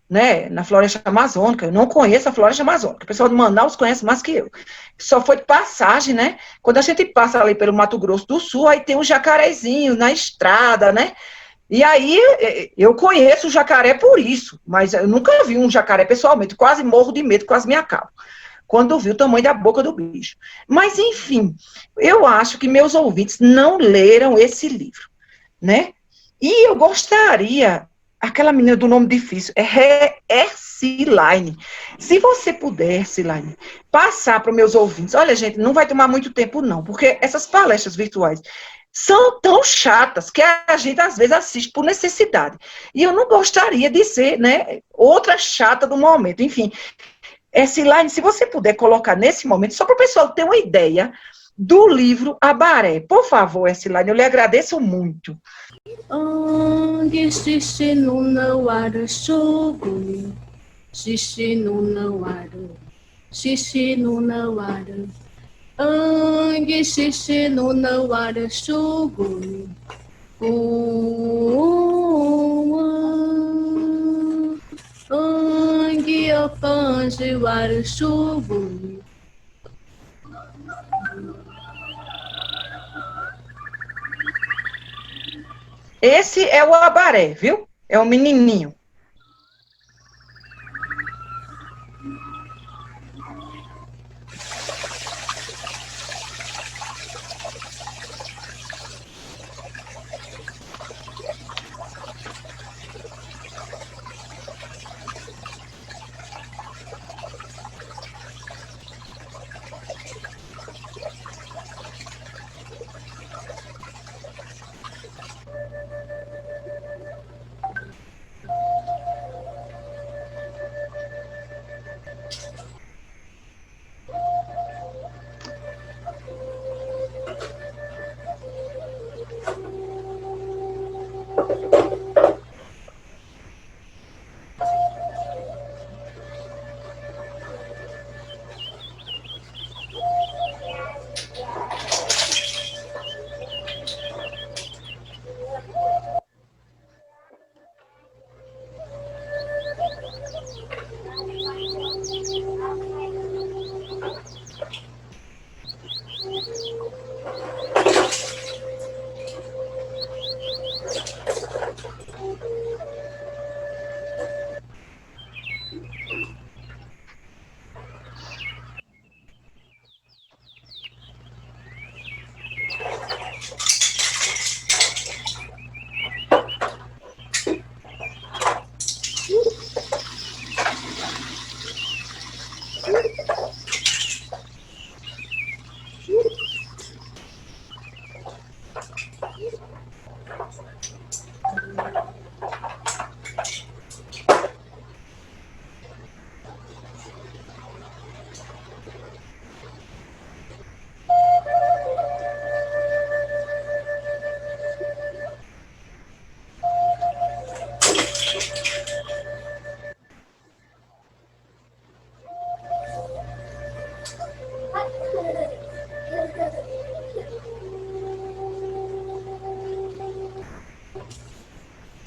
né, na floresta amazônica. Eu não conheço a floresta amazônica, o pessoal de Manaus conhece mais que eu. Só foi de passagem, né? Quando a gente passa ali pelo Mato Grosso do Sul, aí tem um jacarezinho na estrada, né? E aí, eu conheço o jacaré por isso, mas eu nunca vi um jacaré pessoalmente, quase morro de medo, quase me acabo, quando vi o tamanho da boca do bicho. Mas, enfim, eu acho que meus ouvintes não leram esse livro, né? E eu gostaria, aquela menina do nome difícil, Cilaine, se você puder, Cilaine, passar para os meus ouvintes, olha, gente, não vai tomar muito tempo não, porque essas palestras virtuais são tão chatas que a gente, às vezes, assiste por necessidade. E eu não gostaria de ser, né, outra chata do momento. Enfim, Cilaine, se você puder colocar nesse momento, só para o pessoal ter uma ideia do livro Abaré. Por favor, Cilaine, eu lhe agradeço muito. Angue xixi no nawara shuguri. Angue apange wara shuguri. Esse é o Abaré, viu? É o menininho.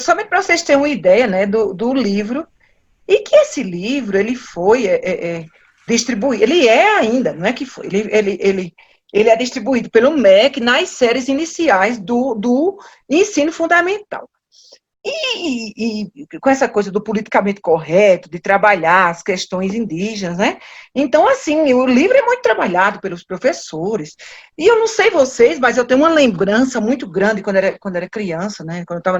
Somente para vocês terem uma ideia, né, do livro, e que esse livro, ele foi distribuído, ele é ainda, não é que foi, ele é distribuído pelo MEC nas séries iniciais do ensino fundamental. E com essa coisa do politicamente correto, de trabalhar as questões indígenas, né? Então, assim, o livro é muito trabalhado pelos professores. E eu não sei vocês, mas eu tenho uma lembrança muito grande quando era criança, né? Quando eu estava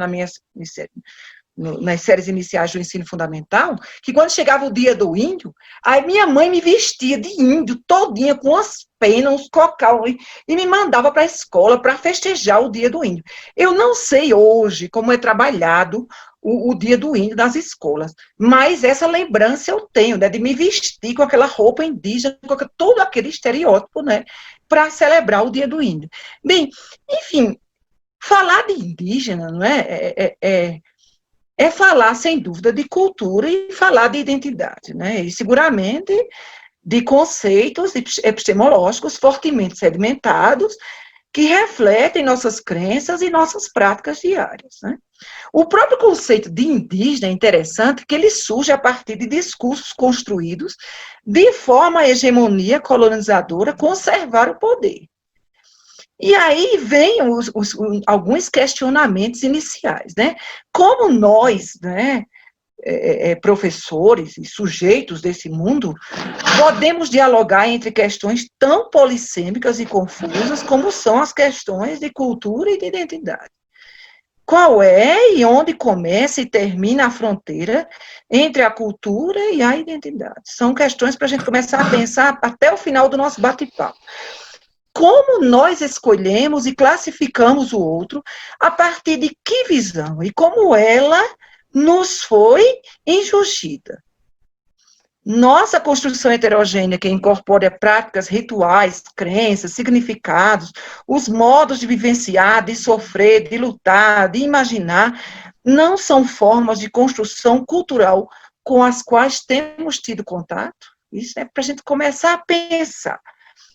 nas séries iniciais do ensino fundamental, que quando chegava o dia do índio, aí minha mãe me vestia de índio todinha, com as penas, uns cocal, e me mandava para a escola para festejar o dia do índio. Eu não sei hoje como é trabalhado o dia do índio nas escolas, mas essa lembrança eu tenho, né, de me vestir com aquela roupa indígena, com todo aquele estereótipo, né, para celebrar o dia do índio. Bem, enfim, falar de indígena, não é falar, sem dúvida, de cultura e falar de identidade, né? E seguramente de conceitos epistemológicos fortemente sedimentados que refletem nossas crenças e nossas práticas diárias, né? O próprio conceito de indígena é interessante que ele surge a partir de discursos construídos de forma a hegemonia colonizadora conservar o poder. E aí vem alguns questionamentos iniciais, né? Como nós, né, professores e sujeitos desse mundo, podemos dialogar entre questões tão polissêmicas e confusas como são as questões de cultura e de identidade? Qual é e onde começa e termina a fronteira entre a cultura e a identidade? São questões para a gente começar a pensar até o final do nosso bate-papo. Como nós escolhemos e classificamos o outro, a partir de que visão e como ela nos foi injugida. Nossa construção heterogênea, que incorpora práticas rituais, crenças, significados, os modos de vivenciar, de sofrer, de lutar, de imaginar, não são formas de construção cultural com as quais temos tido contato? Isso é para a gente começar a pensar.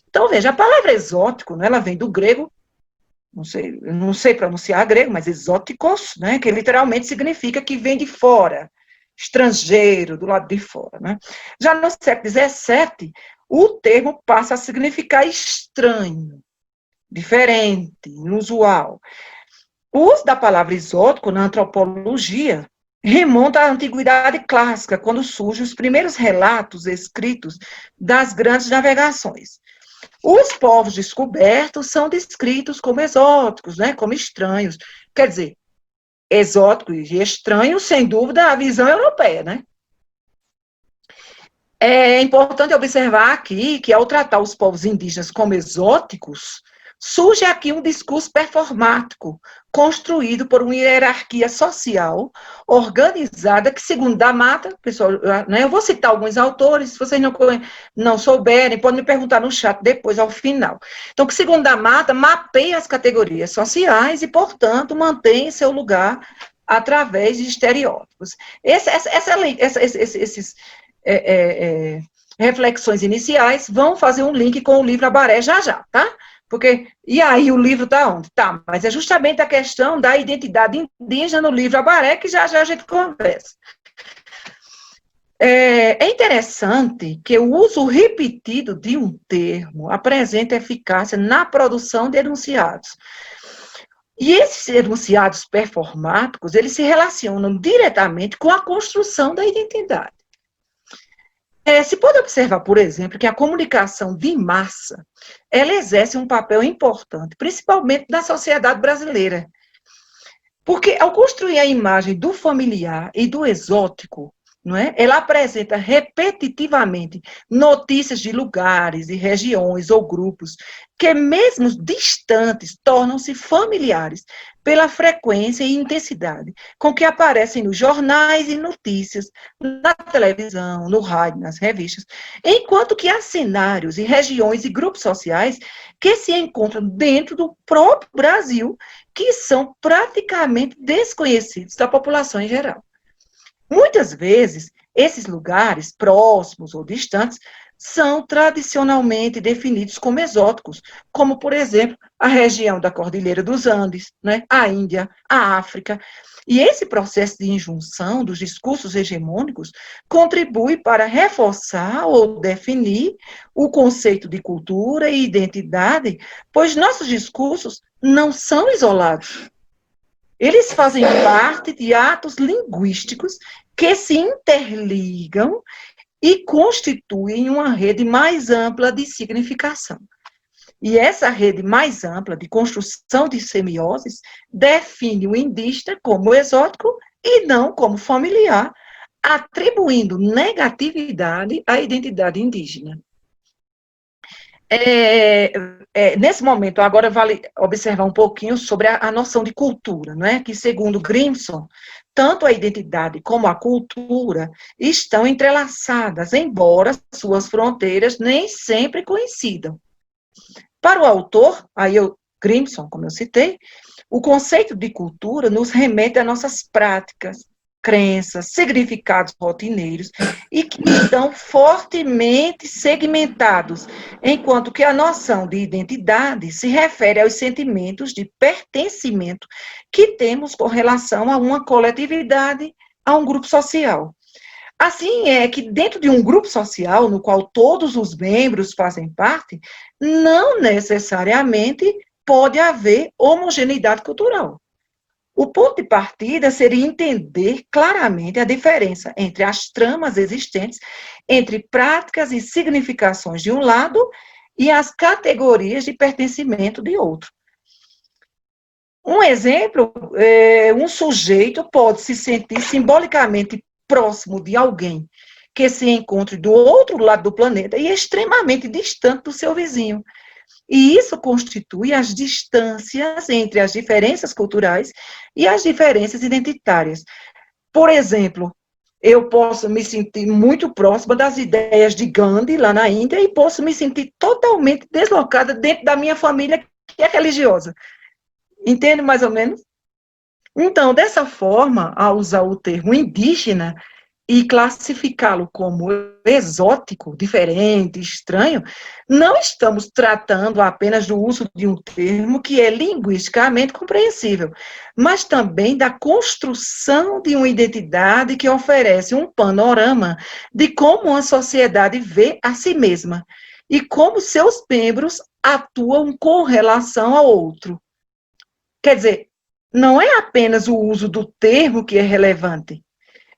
Então, veja, a palavra exótico, né, ela vem do grego, não sei pronunciar grego, mas exóticos, né, que literalmente significa que vem de fora, estrangeiro, do lado de fora. Né? Já no século XVII, o termo passa a significar estranho, diferente, inusual. O uso da palavra exótico na antropologia remonta à antiguidade clássica, quando surgem os primeiros relatos escritos das grandes navegações. Os povos descobertos são descritos como exóticos, né, como estranhos. Quer dizer, exótico e estranho, sem dúvida, a visão europeia, né? É importante observar aqui que, ao tratar os povos indígenas como exóticos, surge aqui um discurso performático, construído por uma hierarquia social organizada, que, segundo da Mata, pessoal, né, eu vou citar alguns autores, se vocês não souberem, podem me perguntar no chat depois, ao final. Então, que, segundo da Mata, mapeia as categorias sociais e, portanto, mantém seu lugar através de estereótipos. Esses reflexões iniciais vão fazer um link com o livro Abaré já, tá? Porque, e aí o livro está onde? Tá, mas é justamente a questão da identidade indígena no livro Abaré, que já a gente conversa. É interessante que o uso repetido de um termo apresenta eficácia na produção de enunciados. E esses enunciados performáticos, eles se relacionam diretamente com a construção da identidade. Se pode observar, por exemplo, que a comunicação de massa, ela exerce um papel importante, principalmente na sociedade brasileira. Porque, ao construir a imagem do familiar e do exótico, não é? Ela apresenta repetitivamente notícias de lugares e regiões ou grupos que, mesmo distantes, tornam-se familiares pela frequência e intensidade com que aparecem nos jornais e notícias, na televisão, no rádio, nas revistas, enquanto que há cenários e regiões e grupos sociais que se encontram dentro do próprio Brasil, que são praticamente desconhecidos da população em geral. Muitas vezes, esses lugares, próximos ou distantes, são tradicionalmente definidos como exóticos, como, por exemplo, a região da Cordilheira dos Andes, né, a Índia, a África. E esse processo de injunção dos discursos hegemônicos contribui para reforçar ou definir o conceito de cultura e identidade, pois nossos discursos não são isolados. Eles fazem parte de atos linguísticos que se interligam e constituem uma rede mais ampla de significação. E essa rede mais ampla de construção de semioses define o indígena como exótico e não como familiar, atribuindo negatividade à identidade indígena. Nesse momento, agora vale observar um pouquinho sobre a noção de cultura, não é? Que, segundo Grimson, tanto a identidade como a cultura estão entrelaçadas, embora suas fronteiras nem sempre coincidam. Para o autor, Grimson, como eu citei, o conceito de cultura nos remete a nossas práticas, crenças, significados rotineiros, e que estão fortemente segmentados, enquanto que a noção de identidade se refere aos sentimentos de pertencimento que temos com relação a uma coletividade, a um grupo social. Assim é que dentro de um grupo social, no qual todos os membros fazem parte, não necessariamente pode haver homogeneidade cultural. O ponto de partida seria entender claramente a diferença entre as tramas existentes, entre práticas e significações de um lado e as categorias de pertencimento de outro. Um exemplo, um sujeito pode se sentir simbolicamente próximo de alguém que se encontre do outro lado do planeta e extremamente distante do seu vizinho. E isso constitui as distâncias entre as diferenças culturais e as diferenças identitárias. Por exemplo, eu posso me sentir muito próxima das ideias de Gandhi, lá na Índia, e posso me sentir totalmente deslocada dentro da minha família, que é religiosa. Entende mais ou menos? Então, dessa forma, ao usar o termo indígena e classificá-lo como exótico, diferente, estranho, não estamos tratando apenas do uso de um termo que é linguisticamente compreensível, mas também da construção de uma identidade que oferece um panorama de como uma sociedade vê a si mesma e como seus membros atuam com relação ao outro. Quer dizer, não é apenas o uso do termo que é relevante,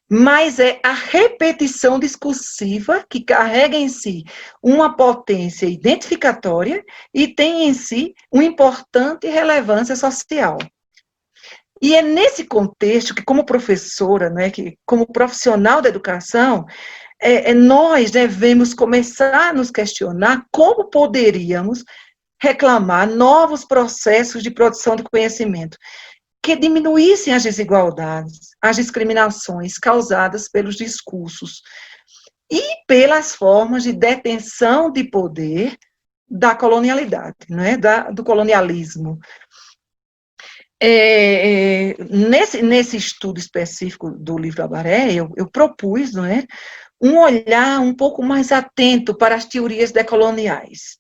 mas é a repetição discursiva que carrega em si uma potência identificatória e tem em si uma importante relevância social. E é nesse contexto que, como professora, né, que, como profissional da educação, nós devemos começar a nos questionar como poderíamos reclamar novos processos de produção de conhecimento que diminuíssem as desigualdades, as discriminações causadas pelos discursos e pelas formas de detenção de poder da colonialidade, né, do colonialismo. Nesse estudo específico do livro Abaré, eu propus, não é, um olhar um pouco mais atento para as teorias decoloniais,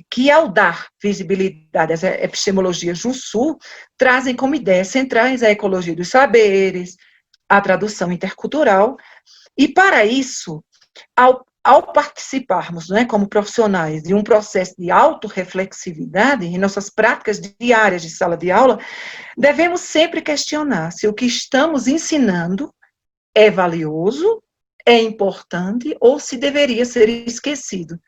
que, ao dar visibilidade às epistemologias do Sul, trazem como ideias centrais a ecologia dos saberes, a tradução intercultural, e para isso, ao participarmos, né, como profissionais de um processo de autorreflexividade em nossas práticas diárias de sala de aula, devemos sempre questionar se o que estamos ensinando é valioso, é importante ou se deveria ser esquecido.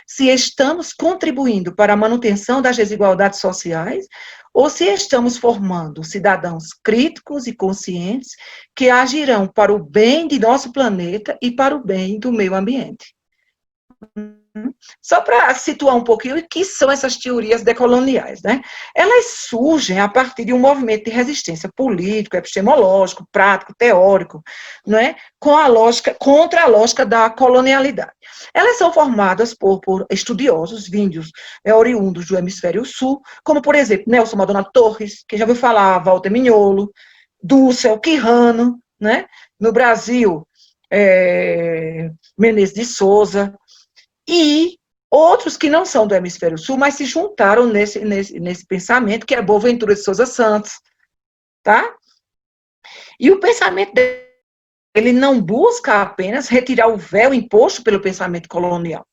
Se estamos contribuindo para a manutenção das desigualdades sociais ou se estamos formando cidadãos críticos e conscientes que agirão para o bem de nosso planeta e para o bem do meio ambiente. Só para situar um pouquinho o que são essas teorias decoloniais, né? Elas surgem a partir de um movimento de resistência político, epistemológico, prático, teórico, né? Contra a lógica da colonialidade. Elas são formadas por estudiosos vindos, oriundos do hemisfério sul, como, por exemplo, Nelson Maldonado Torres, que já ouviu falar, Walter Mignolo, Dussel, Quijano, né? No Brasil, Menezes de Souza, e outros que não são do hemisfério sul, mas se juntaram nesse pensamento, que é Boaventura de Souza Santos, tá? E o pensamento dele, ele não busca apenas retirar o véu imposto pelo pensamento colonial,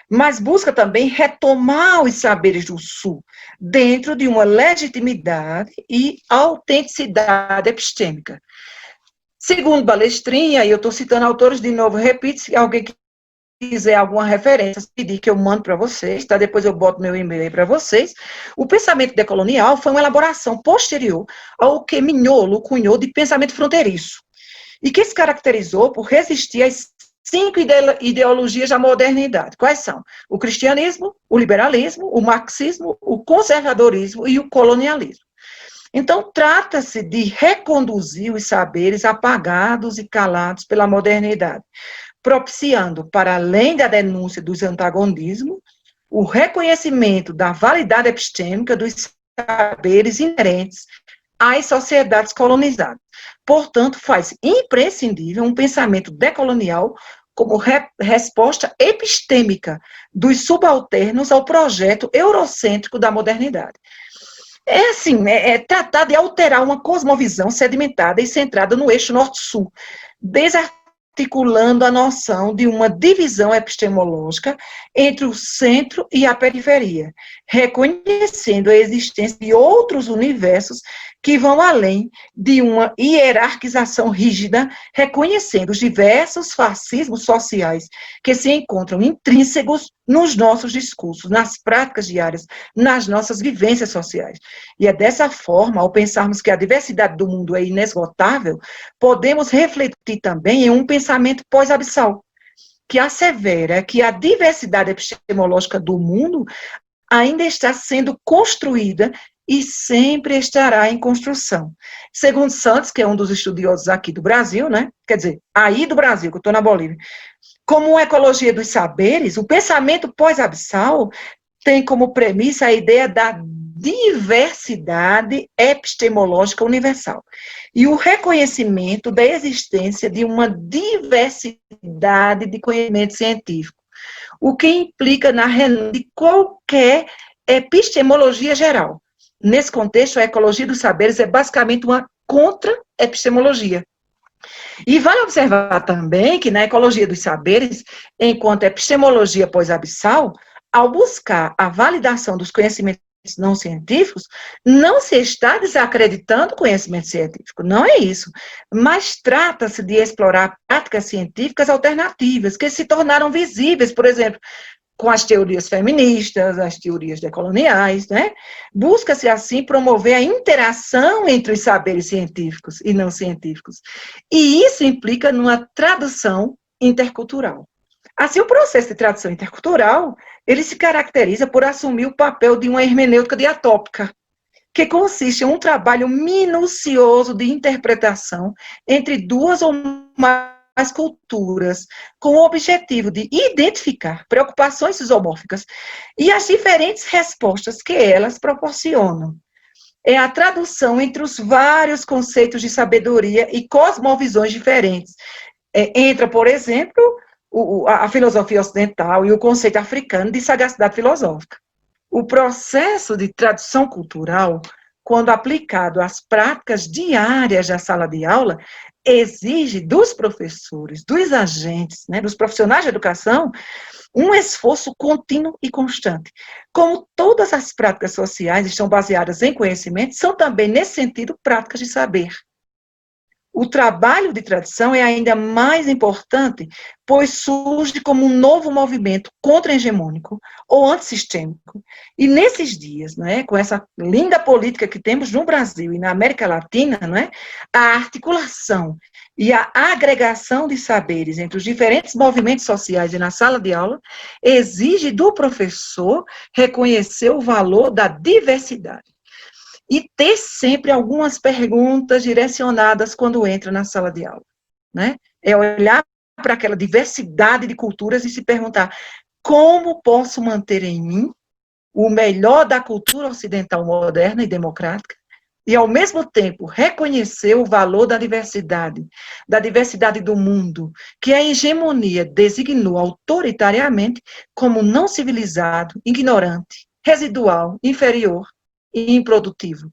mas busca também retomar os saberes do sul, dentro de uma legitimidade e autenticidade epistêmica. Segundo Balestrin, e aí eu estou citando autores de novo, repito, se alguém quiser alguma referência, pedir que eu mando para vocês, tá? Depois eu boto meu e-mail aí para vocês. O pensamento decolonial foi uma elaboração posterior ao que Mignolo cunhou de pensamento fronteiriço, e que se caracterizou por resistir às 5 ideologias da modernidade. Quais são? O cristianismo, o liberalismo, o marxismo, o conservadorismo e o colonialismo. Então, trata-se de reconduzir os saberes apagados e calados pela modernidade, propiciando, para além da denúncia dos antagonismos, o reconhecimento da validade epistêmica dos saberes inerentes às sociedades colonizadas. Portanto, faz imprescindível um pensamento decolonial como resposta epistêmica dos subalternos ao projeto eurocêntrico da modernidade. É tratar de alterar uma cosmovisão sedimentada e centrada no eixo norte-sul, desarticulando a noção de uma divisão epistemológica entre o centro e a periferia, reconhecendo a existência de outros universos que vão além de uma hierarquização rígida, reconhecendo os diversos fascismos sociais que se encontram intrínsecos nos nossos discursos, nas práticas diárias, nas nossas vivências sociais. E é dessa forma, ao pensarmos que a diversidade do mundo é inesgotável, podemos refletir também em um pensamento pós-abissal, que assevera que a diversidade epistemológica do mundo ainda está sendo construída e sempre estará em construção. Segundo Santos, que é um dos estudiosos aqui do Brasil, né? Quer dizer, aí do Brasil, que eu estou na Bolívia, como uma ecologia dos saberes, o pensamento pós-abissal tem como premissa a ideia da diversidade epistemológica universal e o reconhecimento da existência de uma diversidade de conhecimento científico, o que implica na renúncia de qualquer epistemologia geral. Nesse contexto, a ecologia dos saberes é basicamente uma contra-epistemologia. E vale observar também que na ecologia dos saberes, enquanto epistemologia pós-abissal, ao buscar a validação dos conhecimentos não científicos, não se está desacreditando o conhecimento científico, não é isso. Mas trata-se de explorar práticas científicas alternativas, que se tornaram visíveis, por exemplo, com as teorias feministas, as teorias decoloniais, né? Busca-se, assim, promover a interação entre os saberes científicos e não científicos. E isso implica numa tradução intercultural. Assim, o processo de tradução intercultural, ele se caracteriza por assumir o papel de uma hermenêutica diatópica, que consiste em um trabalho minucioso de interpretação entre duas ou mais culturas, com o objetivo de identificar preocupações isomórficas e as diferentes respostas que elas proporcionam. É a tradução entre os vários conceitos de sabedoria e cosmovisões diferentes. Entra, por exemplo, a filosofia ocidental e o conceito africano de sagacidade filosófica. O processo de tradução cultural, quando aplicado às práticas diárias da sala de aula, exige dos professores, dos agentes, né, dos profissionais de educação, um esforço contínuo e constante. Como todas as práticas sociais estão baseadas em conhecimento, são também, nesse sentido, práticas de saber. O trabalho de tradução é ainda mais importante, pois surge como um novo movimento contra-hegemônico ou antissistêmico. E nesses dias, né, com essa linda política que temos no Brasil e na América Latina, né, a articulação e a agregação de saberes entre os diferentes movimentos sociais e na sala de aula exige do professor reconhecer o valor da diversidade. E ter sempre algumas perguntas direcionadas quando entra na sala de aula, né? É olhar para aquela diversidade de culturas e se perguntar como posso manter em mim o melhor da cultura ocidental moderna e democrática e, ao mesmo tempo, reconhecer o valor da diversidade do mundo, que a hegemonia designou autoritariamente como não civilizado, ignorante, residual, inferior e improdutivo.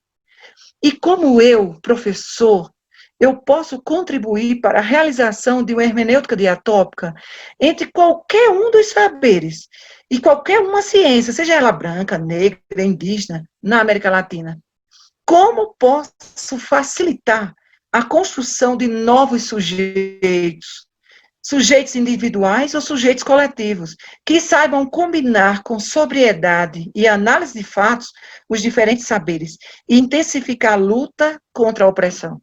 E como eu, professor, eu posso contribuir para a realização de uma hermenêutica diatópica entre qualquer um dos saberes e qualquer uma ciência, seja ela branca, negra, indígena, na América Latina. Como posso facilitar a construção de novos sujeitos, sujeitos individuais ou sujeitos coletivos, que saibam combinar com sobriedade e análise de fatos os diferentes saberes e intensificar a luta contra a opressão.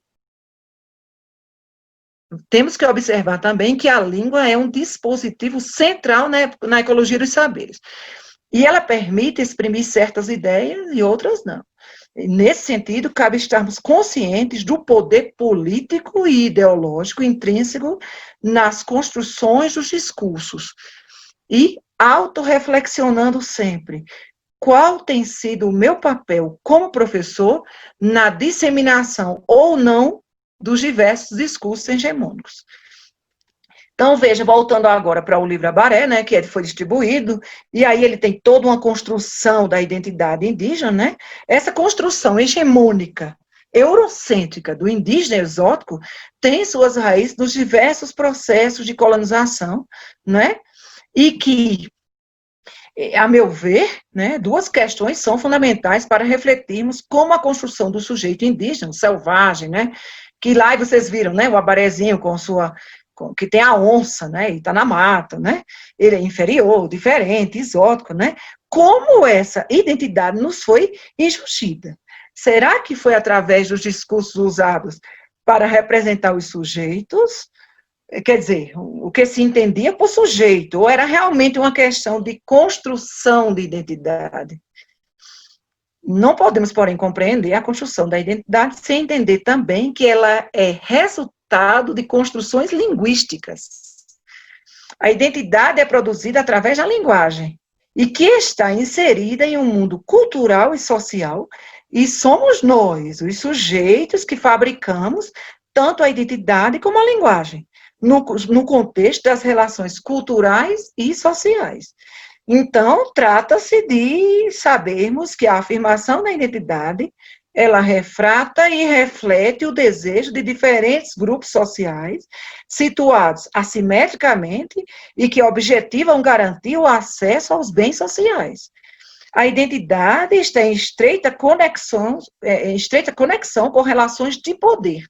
Temos que observar também que a língua é um dispositivo central na ecologia dos saberes. E ela permite exprimir certas ideias e outras não. Nesse sentido, cabe estarmos conscientes do poder político e ideológico intrínseco nas construções dos discursos e autorreflexionando sempre qual tem sido o meu papel como professor na disseminação ou não dos diversos discursos hegemônicos. Então, veja, voltando agora para o livro Abaré, né, que foi distribuído, e aí ele tem toda uma construção da identidade indígena, né? Essa construção hegemônica, eurocêntrica do indígena exótico tem suas raízes nos diversos processos de colonização, né? E que, a meu ver, né, duas questões são fundamentais para refletirmos como a construção do sujeito indígena, selvagem, né? Que lá vocês viram, né, o Abarezinho com sua... que tem a onça, né, e está na mata, né, ele é inferior, diferente, exótico, né, como essa identidade nos foi injustida? Será que foi através dos discursos usados para representar os sujeitos? Quer dizer, o que se entendia por sujeito, ou era realmente uma questão de construção de identidade? Não podemos, porém, compreender a construção da identidade sem entender também que ela é resultado de construções linguísticas. A identidade é produzida através da linguagem e que está inserida em um mundo cultural e social, e somos nós, os sujeitos, que fabricamos tanto a identidade como a linguagem, no contexto das relações culturais e sociais. Então, trata-se de sabermos que a afirmação da identidade, ela refrata e reflete o desejo de diferentes grupos sociais, situados assimetricamente e que objetivam garantir o acesso aos bens sociais. A identidade está em estreita conexão com relações de poder.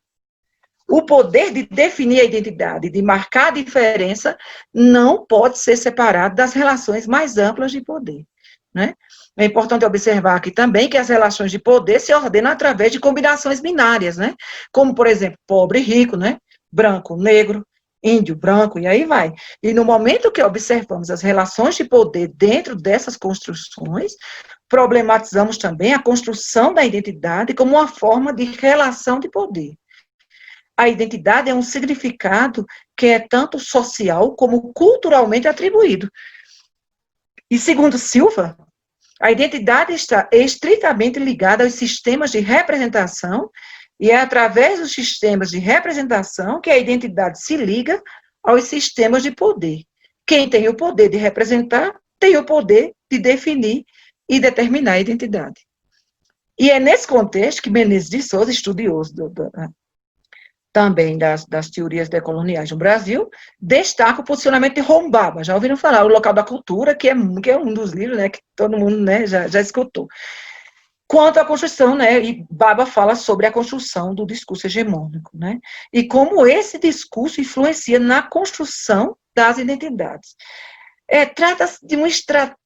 O poder de definir a identidade, de marcar a diferença, não pode ser separado das relações mais amplas de poder, né? É importante observar aqui também que as relações de poder se ordenam através de combinações binárias, né? Como, por exemplo, pobre e rico, né? Branco, negro, índio, branco, e aí vai. E no momento que observamos as relações de poder dentro dessas construções, problematizamos também a construção da identidade como uma forma de relação de poder. A identidade é um significado que é tanto social como culturalmente atribuído. E segundo Silva, a identidade está estritamente ligada aos sistemas de representação e é através dos sistemas de representação que a identidade se liga aos sistemas de poder. Quem tem o poder de representar, tem o poder de definir e determinar a identidade. E é nesse contexto que Menezes de Souza, estudioso também das teorias decoloniais no Brasil, destaca o posicionamento de Rombaba. Já ouviram falar, O Local da Cultura, que é um dos livros, né, que todo mundo, né, já escutou. Quanto à construção, né, e Baba fala sobre a construção do discurso hegemônico, né, e como esse discurso influencia na construção das identidades. Trata-se de uma estratégia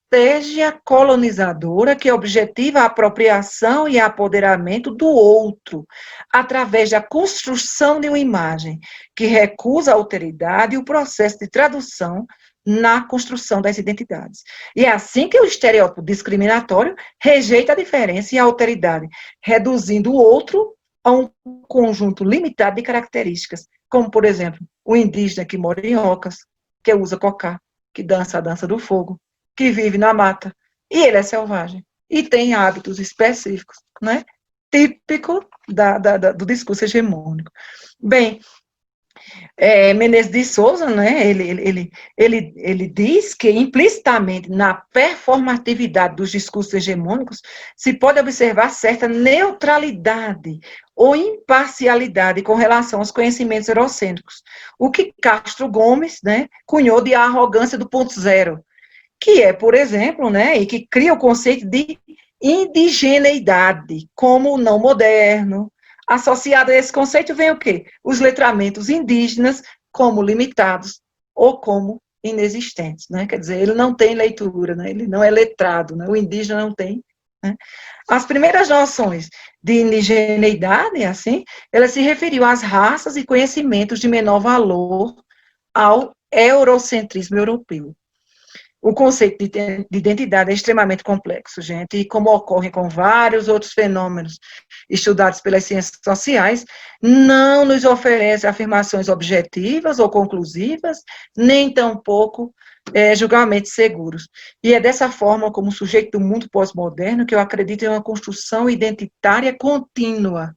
colonizadora que objetiva a apropriação e apoderamento do outro, através da construção de uma imagem que recusa a alteridade e o processo de tradução na construção das identidades. E é assim que o estereótipo discriminatório rejeita a diferença e a alteridade, reduzindo o outro a um conjunto limitado de características, como, por exemplo, o indígena que mora em ocas, que usa cocá, que dança a dança do fogo, que vive na mata, e ele é selvagem, e tem hábitos específicos, né, típico do discurso hegemônico. Bem, Menezes de Souza, né, ele diz que implicitamente na performatividade dos discursos hegemônicos se pode observar certa neutralidade ou imparcialidade com relação aos conhecimentos eurocêntricos, o que Castro Gomes, né, cunhou de arrogância do ponto zero, que é, por exemplo, né, e que cria o conceito de indigeneidade como não moderno. Associado a esse conceito vem o quê? Os letramentos indígenas como limitados ou como inexistentes, né? Quer dizer, ele não tem leitura, né? Ele não é letrado, né? O indígena não tem, né? As primeiras noções de indigeneidade, assim, elas se referiam às raças e conhecimentos de menor valor ao eurocentrismo europeu. O conceito de identidade é extremamente complexo, gente, e como ocorre com vários outros fenômenos estudados pelas ciências sociais, não nos oferece afirmações objetivas ou conclusivas, nem tampouco julgamentos seguros. E é dessa forma, como sujeito do mundo pós-moderno, que eu acredito em uma construção identitária contínua,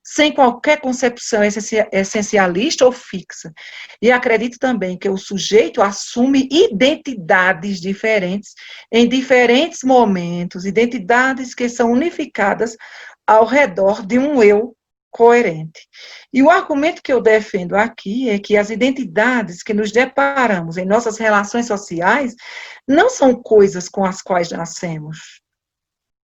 sem qualquer concepção essencialista ou fixa. E acredito também que o sujeito assume identidades diferentes em diferentes momentos, identidades que são unificadas ao redor de um eu coerente. E o argumento que eu defendo aqui é que as identidades que nos deparamos em nossas relações sociais não são coisas com as quais nascemos.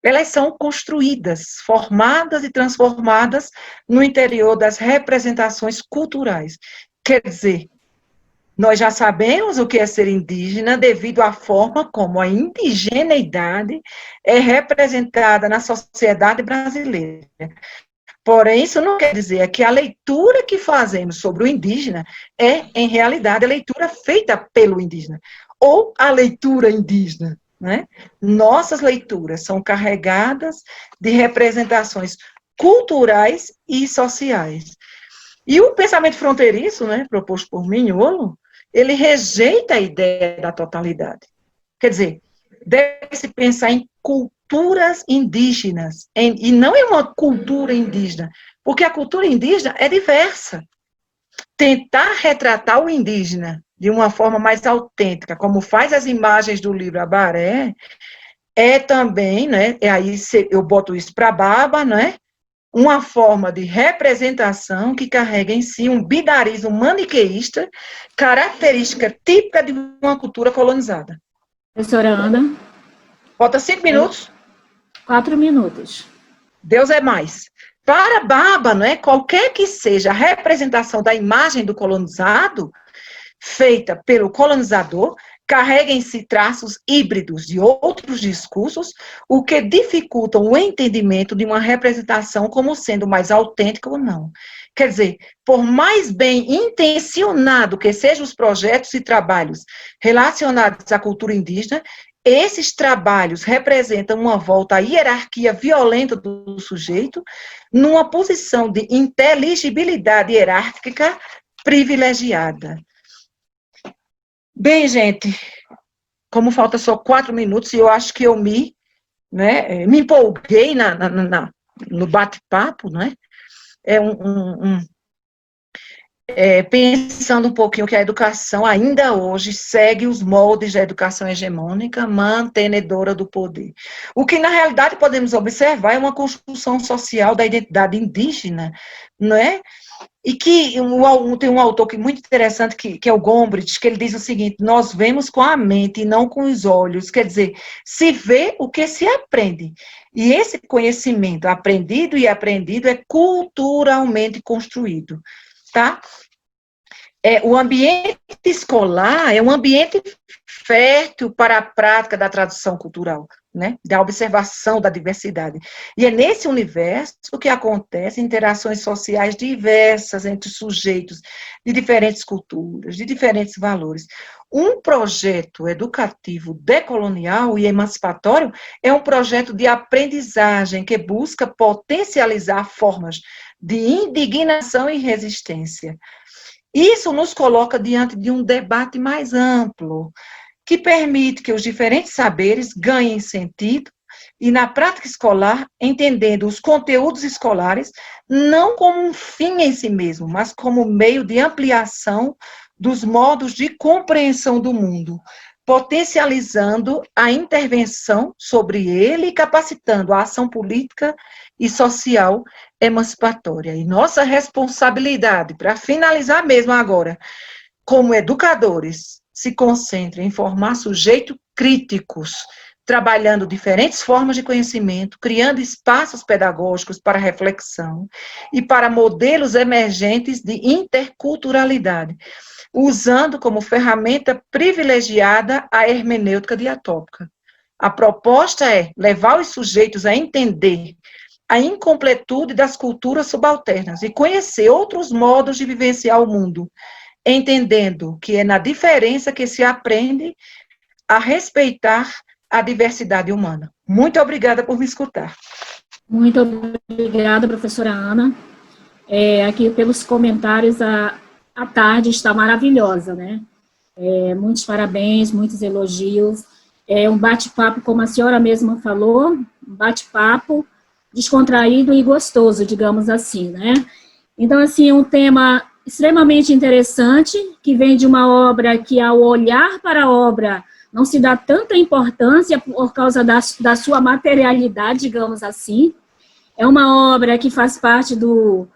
Elas são construídas, formadas e transformadas no interior das representações culturais. Quer dizer, nós já sabemos o que é ser indígena devido à forma como a indigeneidade é representada na sociedade brasileira. Porém, isso não quer dizer que a leitura que fazemos sobre o indígena é, em realidade, a leitura feita pelo indígena, ou a leitura indígena. Né? Nossas leituras são carregadas de representações culturais e sociais. E o pensamento fronteiriço, né, proposto por Mignolo, ele rejeita a ideia da totalidade. Quer dizer, deve-se pensar em culturas indígenas, e não em uma cultura indígena, porque a cultura indígena é diversa. Tentar retratar o indígena de uma forma mais autêntica, como faz as imagens do livro Abaré, é também, né, aí eu boto isso para Baba, né, uma forma de representação que carrega em si um bidarismo maniqueísta, característica típica de uma cultura colonizada. Professora Ana? Falta 5 minutos. 4 minutos. Deus é mais. Para Baba, não é? Qualquer que seja a representação da imagem do colonizado, feita pelo colonizador, carrega em si traços híbridos de outros discursos, o que dificultam o entendimento de uma representação como sendo mais autêntica ou não. Quer dizer, por mais bem intencionado que sejam os projetos e trabalhos relacionados à cultura indígena, esses trabalhos representam uma volta à hierarquia violenta do sujeito, numa posição de inteligibilidade hierárquica privilegiada. Bem, gente, como falta só 4 minutos, e eu acho que eu me empolguei no bate-papo, né? Pensando um pouquinho que a educação ainda hoje segue os moldes da educação hegemônica, mantenedora do poder. O que, na realidade, podemos observar é uma construção social da identidade indígena, não é? E que tem um autor que é muito interessante, que é o Gombrich, que ele diz o seguinte: nós vemos com a mente e não com os olhos, quer dizer, se vê o que se aprende. E esse conhecimento aprendido e aprendido é culturalmente construído, tá? O ambiente escolar é um ambiente fértil para a prática da tradução cultural, né? Da observação da diversidade. E é nesse universo que acontecem interações sociais diversas entre sujeitos de diferentes culturas, de diferentes valores. Um projeto educativo decolonial e emancipatório é um projeto de aprendizagem que busca potencializar formas de indignação e resistência. Isso nos coloca diante de um debate mais amplo, que permite que os diferentes saberes ganhem sentido e, na prática escolar, entendendo os conteúdos escolares não como um fim em si mesmo, mas como meio de ampliação dos modos de compreensão do mundo, potencializando a intervenção sobre ele e capacitando a ação política e social emancipatória. E nossa responsabilidade, para finalizar mesmo agora, como educadores, se concentra em formar sujeitos críticos, trabalhando diferentes formas de conhecimento, criando espaços pedagógicos para reflexão e para modelos emergentes de interculturalidade, usando como ferramenta privilegiada a hermenêutica diatópica. A proposta é levar os sujeitos a entender a incompletude das culturas subalternas e conhecer outros modos de vivenciar o mundo, entendendo que é na diferença que se aprende a respeitar a diversidade humana. Muito obrigada por me escutar. Muito obrigada, professora Ana. Aqui pelos comentários, a tarde está maravilhosa, né? Muitos parabéns, muitos elogios. É um bate-papo, como a senhora mesma falou, um bate-papo descontraído e gostoso, digamos assim, né? Então, assim, um tema extremamente interessante, que vem de uma obra que, ao olhar para a obra, não se dá tanta importância por causa da sua materialidade, digamos assim. É uma obra que faz parte do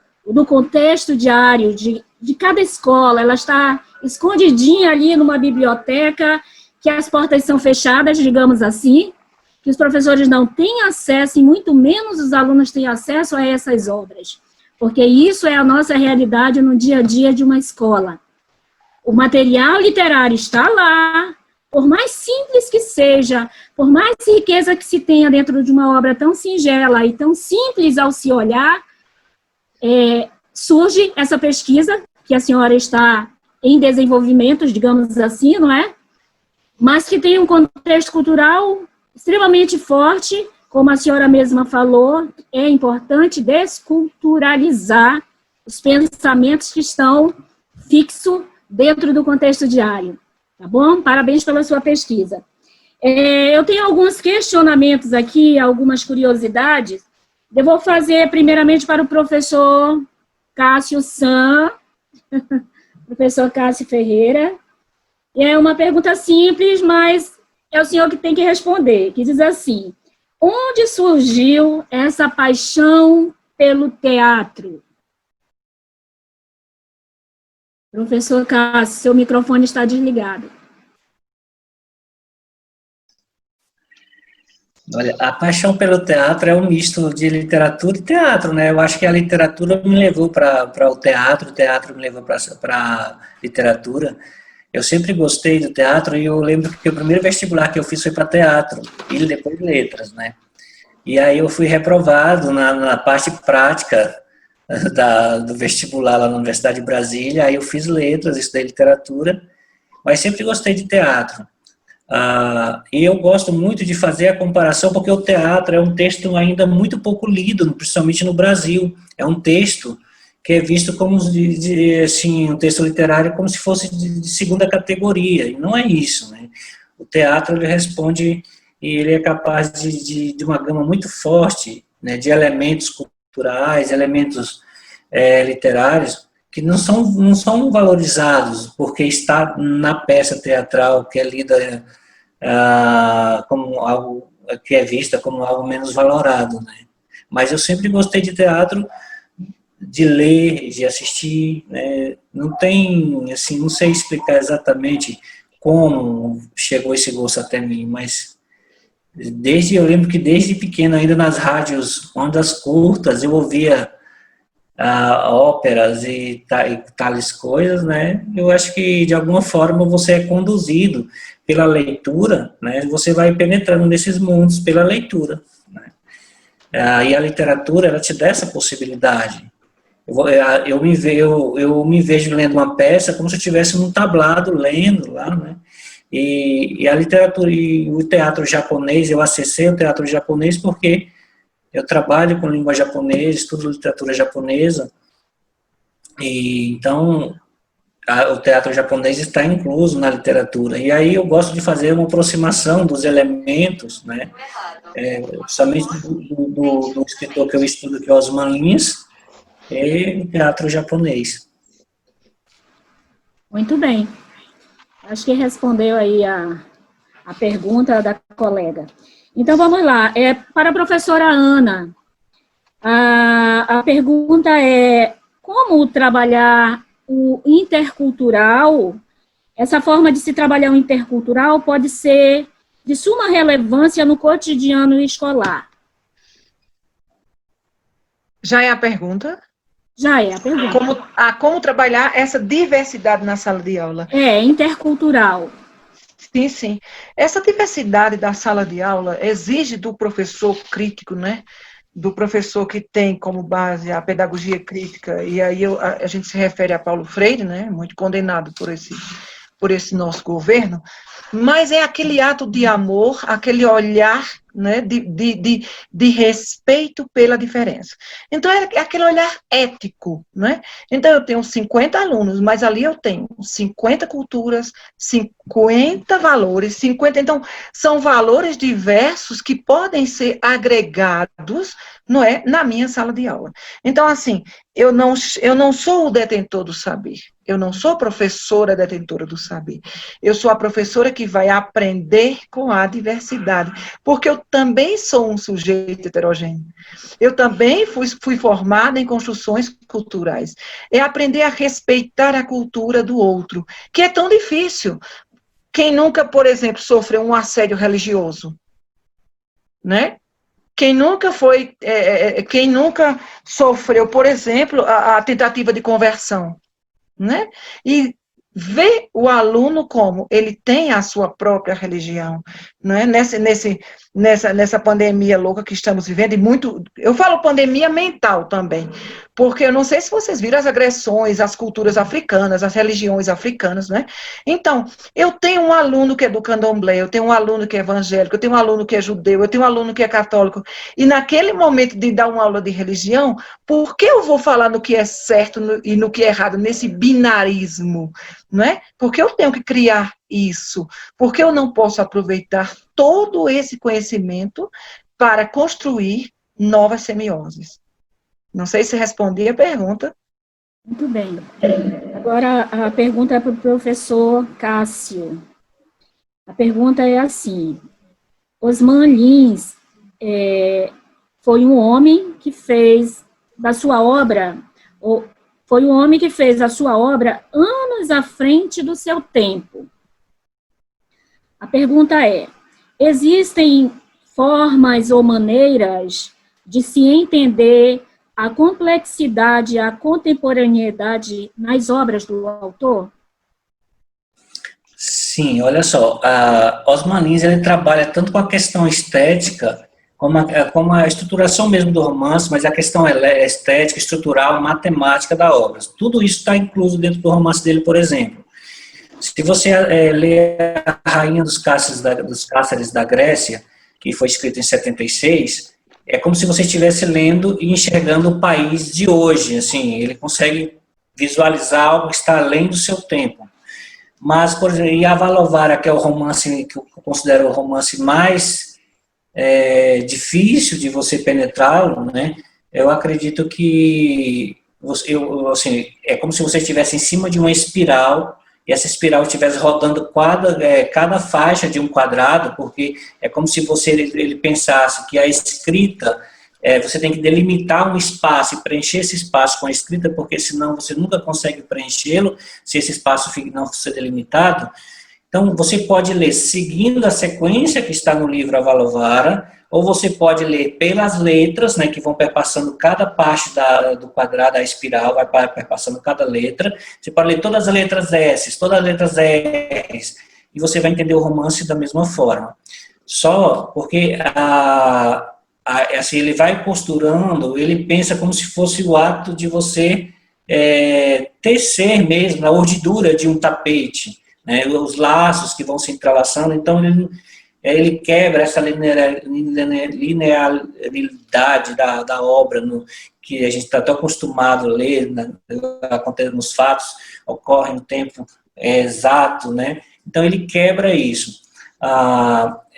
contexto diário de cada escola, ela está escondidinha ali numa biblioteca, que as portas são fechadas, digamos assim, que os professores não têm acesso, e muito menos os alunos têm acesso a essas obras, porque isso é a nossa realidade no dia a dia de uma escola. O material literário está lá, por mais simples que seja, por mais riqueza que se tenha dentro de uma obra tão singela e tão simples ao se olhar, surge essa pesquisa, que a senhora está em desenvolvimento, digamos assim, não é? Mas que tem um contexto cultural extremamente forte, como a senhora mesma falou, é importante desculturalizar os pensamentos que estão fixos dentro do contexto diário, tá bom? Parabéns pela sua pesquisa. Eu tenho alguns questionamentos aqui, algumas curiosidades. Eu vou fazer primeiramente para o professor Cássio San, professor Cássio Ferreira. É uma pergunta simples, mas é o senhor que tem que responder, que diz assim: onde surgiu essa paixão pelo teatro? Professor Cássio, seu microfone está desligado. Olha, a paixão pelo teatro é um misto de literatura e teatro, né? Eu acho que a literatura me levou para o teatro me levou para a literatura. Eu sempre gostei do teatro e eu lembro que o primeiro vestibular que eu fiz foi para teatro e depois letras, né? E aí eu fui reprovado na parte prática do vestibular lá na Universidade de Brasília, aí eu fiz letras, estudei literatura, mas sempre gostei de teatro. E eu gosto muito de fazer a comparação, porque o teatro é um texto ainda muito pouco lido, principalmente no Brasil. É um texto que é visto como assim, um texto literário como se fosse de segunda categoria, e não é isso, né? O teatro, ele responde, e ele é capaz de uma gama muito forte, né, de elementos culturais, elementos literários, que não são valorizados, porque está na peça teatral, que é lida como algo que é vista como algo menos valorado, né? Mas eu sempre gostei de teatro, de ler, de assistir, né? Não tem, assim, não sei explicar exatamente como chegou esse gosto até mim, mas eu lembro que desde pequeno, ainda nas rádios, ondas curtas, eu ouvia óperas e tais coisas, né? Eu acho que de alguma forma você é conduzido pela leitura, né? Você vai penetrando nesses mundos pela leitura, né? E a literatura, ela te dá essa possibilidade. Eu me vejo lendo uma peça como se eu estivesse num tablado lendo lá, né? E a literatura e o teatro japonês, eu acessei o teatro japonês porque eu trabalho com língua japonesa, estudo literatura japonesa, e então o teatro japonês está incluso na literatura. E aí eu gosto de fazer uma aproximação dos elementos, né, principalmente do escritor que eu estudo, que é Osman Lins, e o teatro japonês. Muito bem. Acho que respondeu aí a pergunta da colega. Então, vamos lá. Para a professora Ana, a pergunta é: como trabalhar o intercultural? Essa forma de se trabalhar o intercultural pode ser de suma relevância no cotidiano escolar. Já é a pergunta? Já é a pergunta. Como trabalhar essa diversidade na sala de aula? Intercultural. Sim, sim. Essa diversidade da sala de aula exige do professor crítico, né? Do professor que tem como base a pedagogia crítica, e aí a gente se refere a Paulo Freire, né? Muito condenado por esse nosso governo, mas é aquele ato de amor, aquele olhar, né, de respeito pela diferença. Então, é aquele olhar ético, né? Então, eu tenho 50 alunos, mas ali eu tenho 50 culturas, 50 valores, 50... Então, são valores diversos que podem ser agregados, não é, na minha sala de aula. Então, assim, eu não sou o detentor do saber. Eu não sou professora detentora do saber. Eu sou a professora que vai aprender com a diversidade, porque eu também sou um sujeito heterogêneo. Eu também fui formada em construções culturais. É aprender a respeitar a cultura do outro, que é tão difícil. Quem nunca, por exemplo, sofreu um assédio religioso, né? Quem nunca sofreu, por exemplo, a tentativa de conversão, né? E ver o aluno como ele tem a sua própria religião, né? Nessa pandemia louca que estamos vivendo, e muito, eu falo pandemia mental também, porque eu não sei se vocês viram as agressões às culturas africanas, às religiões africanas, né? Então, eu tenho um aluno que é do candomblé, eu tenho um aluno que é evangélico, eu tenho um aluno que é judeu, eu tenho um aluno que é católico, e naquele momento de dar uma aula de religião, por que eu vou falar no que é certo e no que é errado, nesse binarismo, não é? Porque eu tenho que criar isso, porque eu não posso aproveitar todo esse conhecimento para construir novas semioses. Não sei se respondi a pergunta. Muito bem. Agora, a pergunta é para o professor Cássio. A pergunta é assim: Osman Lins foi um homem que fez da sua obra, foi um homem que fez a sua obra anos à frente do seu tempo. A pergunta é: existem formas ou maneiras de se entender a complexidade, a contemporaneidade nas obras do autor? Sim, olha só, Osman Lins, ele trabalha tanto com a questão estética, como a estruturação mesmo do romance, mas a questão estética, estrutural, matemática da obra. Tudo isso está incluso dentro do romance dele, por exemplo. Se você ler A Rainha dos Cáceres da Grécia, que foi escrito em 76, é como se você estivesse lendo e enxergando o país de hoje, assim, ele consegue visualizar algo que está além do seu tempo. Mas, por exemplo, e Avalovara, que é o romance que eu considero o romance mais difícil de você penetrá-lo, né? Eu acredito que assim, é como se você estivesse em cima de uma espiral e essa espiral estivesse rodando cada faixa de um quadrado, porque é como se ele pensasse que a escrita, você tem que delimitar um espaço e preencher esse espaço com a escrita, porque senão você nunca consegue preenchê-lo, se esse espaço não for delimitado. Então, você pode ler seguindo a sequência que está no livro Avalovara, ou você pode ler pelas letras, né, que vão perpassando cada parte do quadrado, a espiral, vai perpassando cada letra. Você pode ler todas as letras S, todas as letras R's, e você vai entender o romance da mesma forma. Só porque assim, ele vai costurando, ele pensa como se fosse o ato de você tecer mesmo, a urdidura de um tapete, né, os laços que vão se entrelaçando. Então ele quebra essa linearidade da obra, que a gente está tão acostumado a ler, nos fatos, ocorre no tempo exato, né? Então ele quebra isso.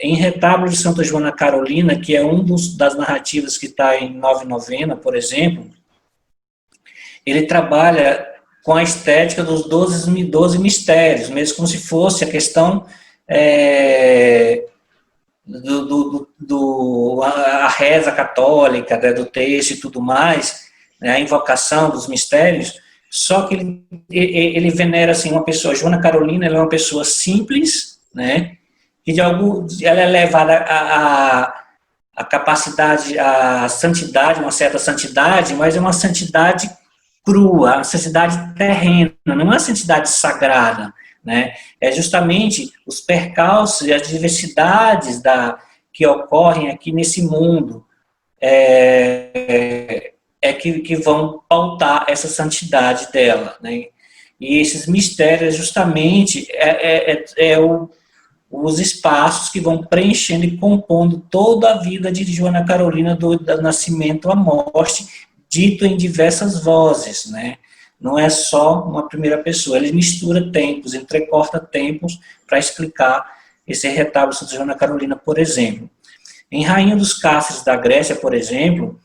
Em Retábulo de Santa Joana Carolina, que é das narrativas que está em 9/novena, por exemplo, ele trabalha com a estética dos 12 mistérios, mesmo como se fosse a questão a reza católica, né, do texto e tudo mais, né, a invocação dos mistérios, só que ele venera assim, uma pessoa, Joana Carolina, ela é uma pessoa simples, né, que ela é levada a capacidade, a santidade, uma certa santidade, mas é uma santidade crua, uma santidade terrena, não é uma santidade sagrada, né? É justamente os percalços e as diversidades que ocorrem aqui nesse mundo que vão pautar essa santidade dela, né? E esses mistérios justamente os espaços que vão preenchendo e compondo toda a vida de Joana Carolina, do nascimento à morte, dito em diversas vozes, né? Não é só uma primeira pessoa, ele mistura tempos, entrecorta tempos para explicar esse retábulo de Santa Joana Carolina, por exemplo. Em Rainha dos Cáceres da Grécia, por exemplo,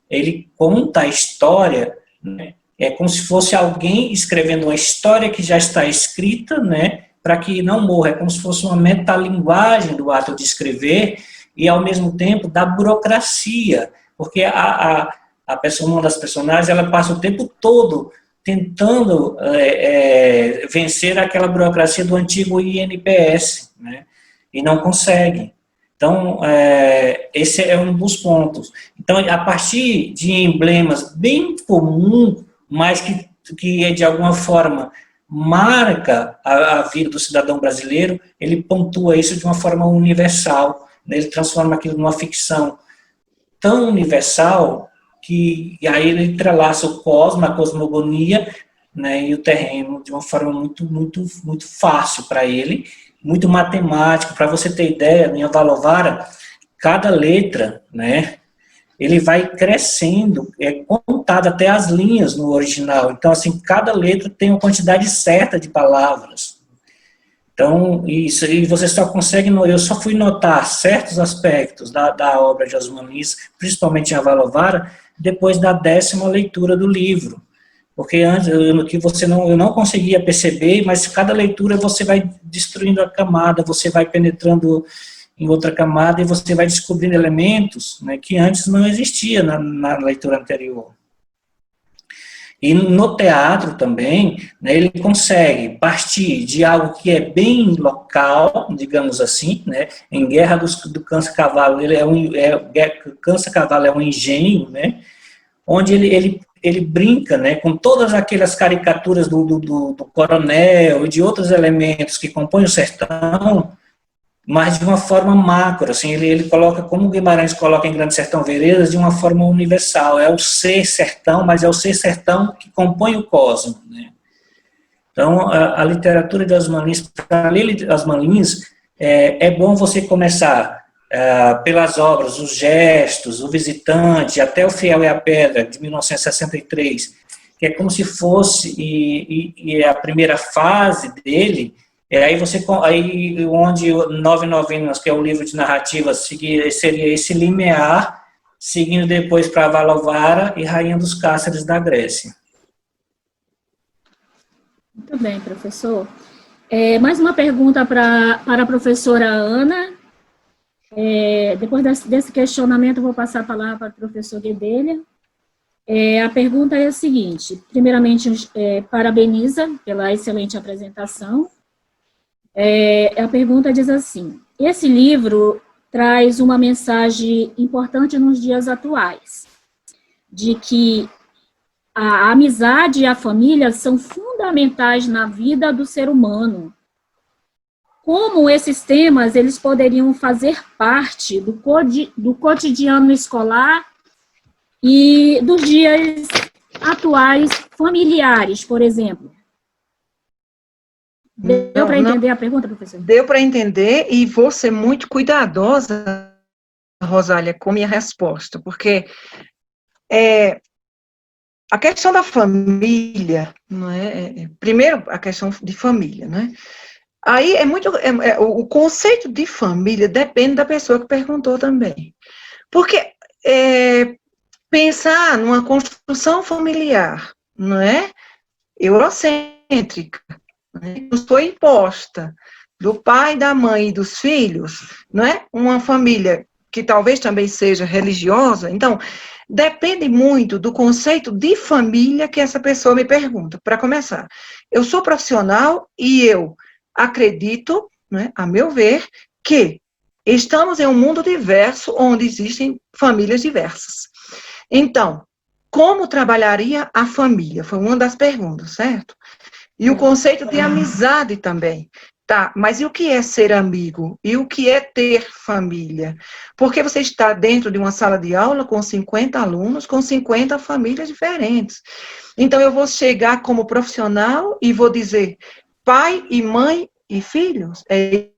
ele conta a história, né? É como se fosse alguém escrevendo uma história que já está escrita, né? Para que não morra, é como se fosse uma metalinguagem do ato de escrever e, ao mesmo tempo, da burocracia, porque uma das personagens, ela passa o tempo todo tentando vencer aquela burocracia do antigo INPS, né, e não consegue. Então, esse é um dos pontos. Então, a partir de emblemas bem comuns, mas que de alguma forma marca a vida do cidadão brasileiro, ele pontua isso de uma forma universal, né? Ele transforma aquilo numa ficção tão universal que aí ele entrelaça o cosmos, a cosmogonia, né, e o terreno de uma forma muito, muito, muito fácil para ele, muito matemático. Para você ter ideia, em Avalovara, cada letra, né, ele vai crescendo, é contado até as linhas no original. Então, assim, cada letra tem uma quantidade certa de palavras. Então, isso, e você só consegue, eu só fui notar certos aspectos da obra de Osman Lins, principalmente em Avalovara, depois da 10ª leitura do livro. Porque antes, eu não conseguia perceber, mas cada leitura você vai destruindo a camada, você vai penetrando em outra camada e você vai descobrindo elementos, né, que antes não existia na leitura anterior. E no teatro também, né, ele consegue partir de algo que é bem local, digamos assim, né, em Guerra do Cansa-Cavalo, Cansa-Cavalo é um engenho, né, onde ele brinca, né, com todas aquelas caricaturas do coronel e de outros elementos que compõem o sertão, mas de uma forma macro, assim, ele coloca, como o Guimarães coloca em Grande Sertão Veredas, de uma forma universal, é o ser sertão, mas é o ser sertão que compõe o cosmo, né? Então, a literatura de Osman Lins, para ler Osman Lins, é bom você começar pelas obras, os gestos, o visitante, até o Fiel e a Pedra, de 1963, que é como se fosse, e a primeira fase dele, aí onde 9 novenas, que é o livro de narrativa, seria esse limiar, seguindo depois para Valovara e Rainha dos Cáceres da Grécia. Muito bem, professor. Mais uma pergunta para a professora Ana. Depois desse questionamento, eu vou passar a palavra para o professor Guedelha. A pergunta é a seguinte: primeiramente, parabeniza pela excelente apresentação. A pergunta diz assim: esse livro traz uma mensagem importante nos dias atuais, de que a amizade e a família são fundamentais na vida do ser humano. Como esses temas eles poderiam fazer parte do cotidiano escolar e dos dias atuais familiares, por exemplo? Deu para entender a pergunta, professor? Deu para entender, e vou ser muito cuidadosa, Rosália, com minha resposta, porque a questão da família, não é? Primeiro, a questão de família, não é? Aí o conceito de família depende da pessoa que perguntou também. Porque pensar numa construção familiar, não é? Eurocêntrica, nos foi imposta do pai, da mãe e dos filhos, não é? Uma família que talvez também seja religiosa. Então, depende muito do conceito de família que essa pessoa me pergunta. Para começar, eu sou profissional e eu acredito, né, a meu ver, que estamos em um mundo diverso, onde existem famílias diversas. Então, como trabalharia a família? Foi uma das perguntas, certo? E o conceito de amizade também. Tá, mas e o que é ser amigo? E o que é ter família? Porque você está dentro de uma sala de aula com 50 alunos, com 50 famílias diferentes. Então, eu vou chegar como profissional e vou dizer pai e mãe e filhos? É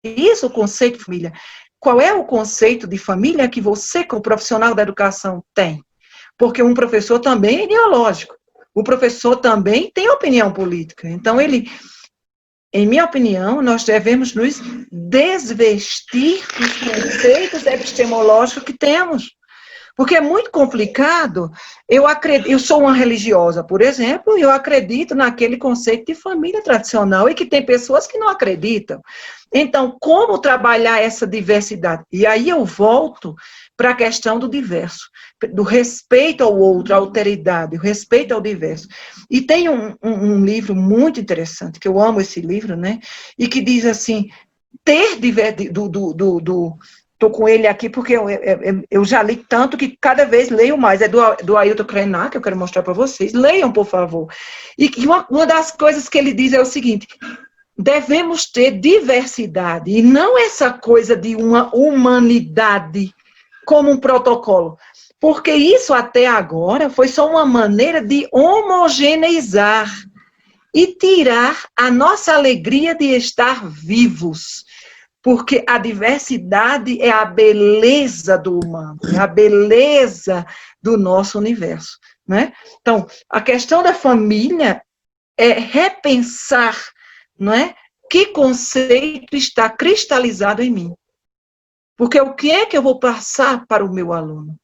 isso o conceito de família. Qual é o conceito de família que você, como profissional da educação, tem? Porque um professor também é ideológico. O professor também tem opinião política. Então, em minha opinião, nós devemos nos desvestir dos conceitos epistemológicos que temos. Porque é muito complicado. Eu sou uma religiosa, por exemplo, e eu acredito naquele conceito de família tradicional, e que tem pessoas que não acreditam. Então, como trabalhar essa diversidade? E aí eu volto para a questão do diverso, do respeito ao outro, à alteridade, o respeito ao diverso. E tem um livro muito interessante, que eu amo esse livro, né? E que diz assim, estou com ele aqui porque eu já li tanto que cada vez leio mais. É do Ailton Krenak, que eu quero mostrar para vocês. Leiam, por favor. E uma das coisas que ele diz é o seguinte: devemos ter diversidade, e não essa coisa de uma humanidade como um protocolo. Porque isso até agora foi só uma maneira de homogeneizar e tirar a nossa alegria de estar vivos. Porque a diversidade é a beleza do humano, é a beleza do nosso universo, né? Então, a questão da família é repensar, não é? Que conceito está cristalizado em mim? Porque o que é que eu vou passar para o meu aluno?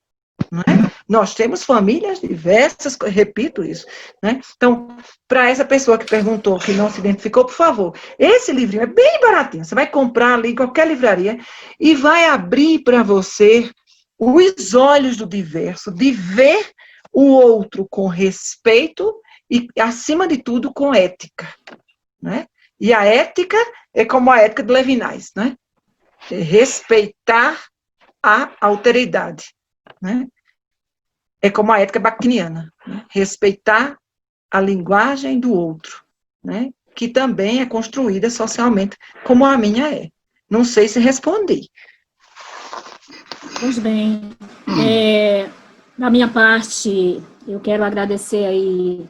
Não é? Nós temos famílias diversas, repito isso, né? Então, para essa pessoa que perguntou, que não se identificou, por favor, esse livrinho é bem baratinho, você vai comprar ali em qualquer livraria e vai abrir para você os olhos do diverso, de ver o outro com respeito e, acima de tudo, com ética, né? E a ética é como a ética de Levinas, né? É respeitar a alteridade, né? É como a ética bakhtiniana, né? Respeitar a linguagem do outro, né? Que também é construída socialmente, como a minha é. Não sei se respondi. Pois bem, da minha parte, eu quero agradecer aí,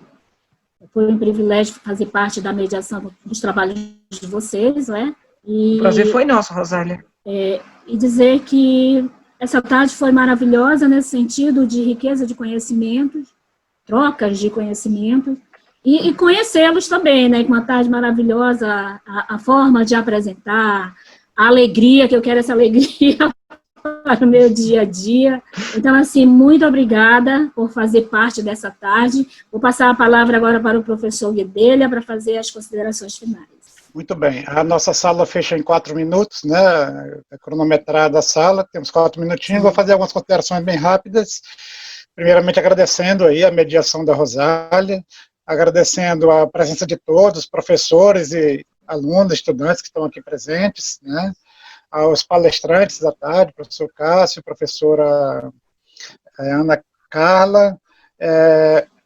foi um privilégio fazer parte da mediação dos trabalhos de vocês, né? O prazer foi nosso, Rosália. E dizer que essa tarde foi maravilhosa nesse sentido de riqueza de conhecimentos, trocas de conhecimentos, e conhecê-los também, né? Com uma tarde maravilhosa, a forma de apresentar, a alegria, que eu quero essa alegria para o meu dia a dia. Então, assim, muito obrigada por fazer parte dessa tarde. Vou passar a palavra agora para o professor Guedelha para fazer as considerações finais. Muito bem. A nossa sala fecha em 4 minutos, né? É cronometrada a sala, temos 4 minutinhos. Vou fazer algumas considerações bem rápidas. Primeiramente, agradecendo aí a mediação da Rosália, agradecendo a presença de todos, professores e alunos, estudantes que estão aqui presentes, né? Aos palestrantes da tarde, professor Cássio, professora Ana Carla.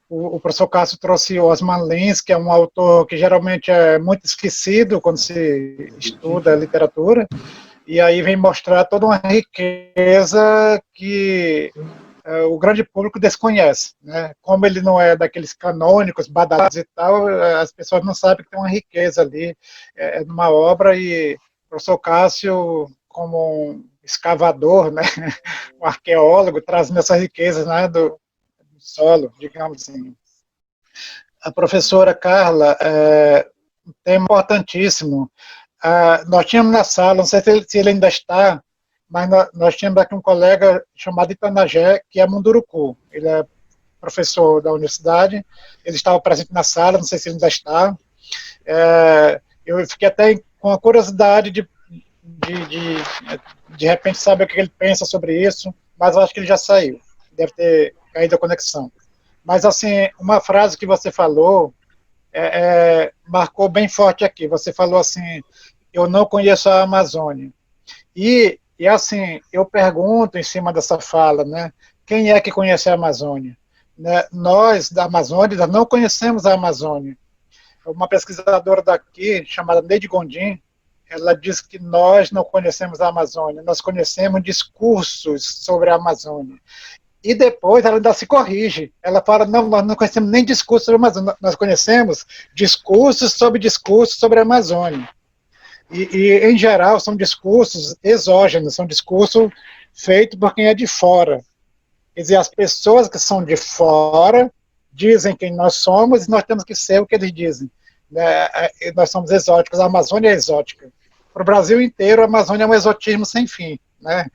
O professor Cássio trouxe Osman Lins, que é um autor que geralmente é muito esquecido quando se estuda literatura, e aí vem mostrar toda uma riqueza que o grande público desconhece, né? Como ele não é daqueles canônicos, badalados e tal, as pessoas não sabem que tem uma riqueza ali numa obra, e o professor Cássio, como um escavador, né, um arqueólogo, trazendo essa riqueza, né, do solo, digamos assim. A professora Carla, um tema importantíssimo. Nós tínhamos na sala, não sei se ele ainda está, mas nós tínhamos aqui um colega chamado Itanagé, que é Munduruku. Ele é professor da universidade, ele estava presente na sala, não sei se ele ainda está. Eu fiquei até com a curiosidade de repente saber o que ele pensa sobre isso, mas eu acho que ele já saiu, deve ter caído a conexão. Mas, assim, uma frase que você falou marcou bem forte aqui. Você falou assim, eu não conheço a Amazônia. E assim, eu pergunto em cima dessa fala, né, quem é que conhece a Amazônia? Né, nós, da Amazônia, não conhecemos a Amazônia. Uma pesquisadora daqui, chamada Neide Gondim, ela diz que nós não conhecemos a Amazônia, nós conhecemos discursos sobre a Amazônia. E depois ela ainda se corrige. Ela fala, não, nós não conhecemos nem discursos sobre a Amazônia, nós conhecemos discursos sobre a Amazônia. E, em geral, são discursos exógenos, são discursos feitos por quem é de fora. Quer dizer, as pessoas que são de fora dizem quem nós somos e nós temos que ser o que eles dizem. Nós somos exóticos, a Amazônia é exótica. Para o Brasil inteiro, a Amazônia é um exotismo sem fim. Né?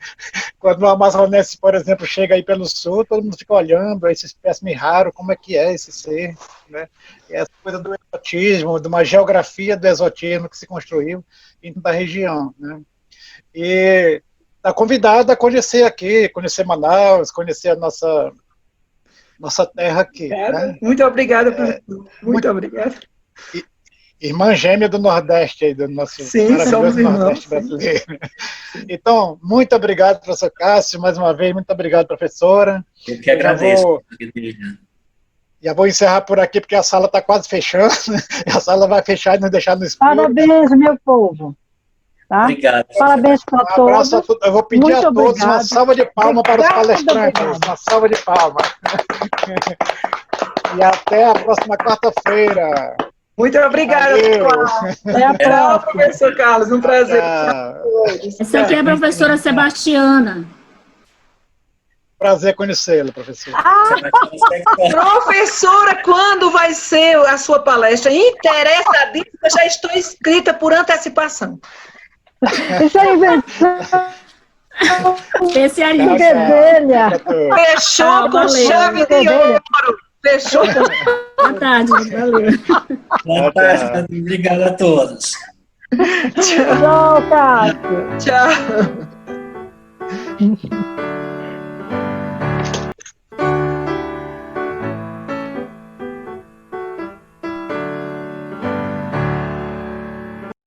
Quando o amazonense, por exemplo, chega aí pelo sul, todo mundo fica olhando esse espécime raro, como é que é esse ser, né? Essa coisa do exotismo, de uma geografia do exotismo que se construiu em toda a região, né? E está convidado a conhecer aqui, conhecer Manaus, conhecer a nossa terra aqui. Né? Muito obrigada, professor. Muito obrigada. Irmã gêmea do Nordeste, aí, do nosso maravilhoso Nordeste brasileiro. Então, muito obrigado, professor Cássio, mais uma vez, muito obrigado, professora. Eu que agradeço. Já vou encerrar por aqui, porque a sala está quase fechando, a sala vai fechar e nos deixar no escuro. Parabéns, meu povo. Tá? Obrigado. Parabéns para todos. Um abraço a todos. Eu vou pedir muito a todos obrigado. uma salva de palmas para os palestrantes. Uma salva de palmas. E até a próxima quarta-feira. Muito obrigada, pessoal. Até a próxima. Professor Carlos, um prazer. Essa aqui é a professora Sebastiana. Prazer conhecê-lo, professor. Professora, quando vai ser a sua palestra? Interessadíssima, já estou inscrita por antecipação. Isso é invenção. Especialista. Guedelha. Fechou com chave de ouro. Fechou. Boa tarde, valeu. Boa tarde, obrigado a todos. Tchau, Cássio. Tchau.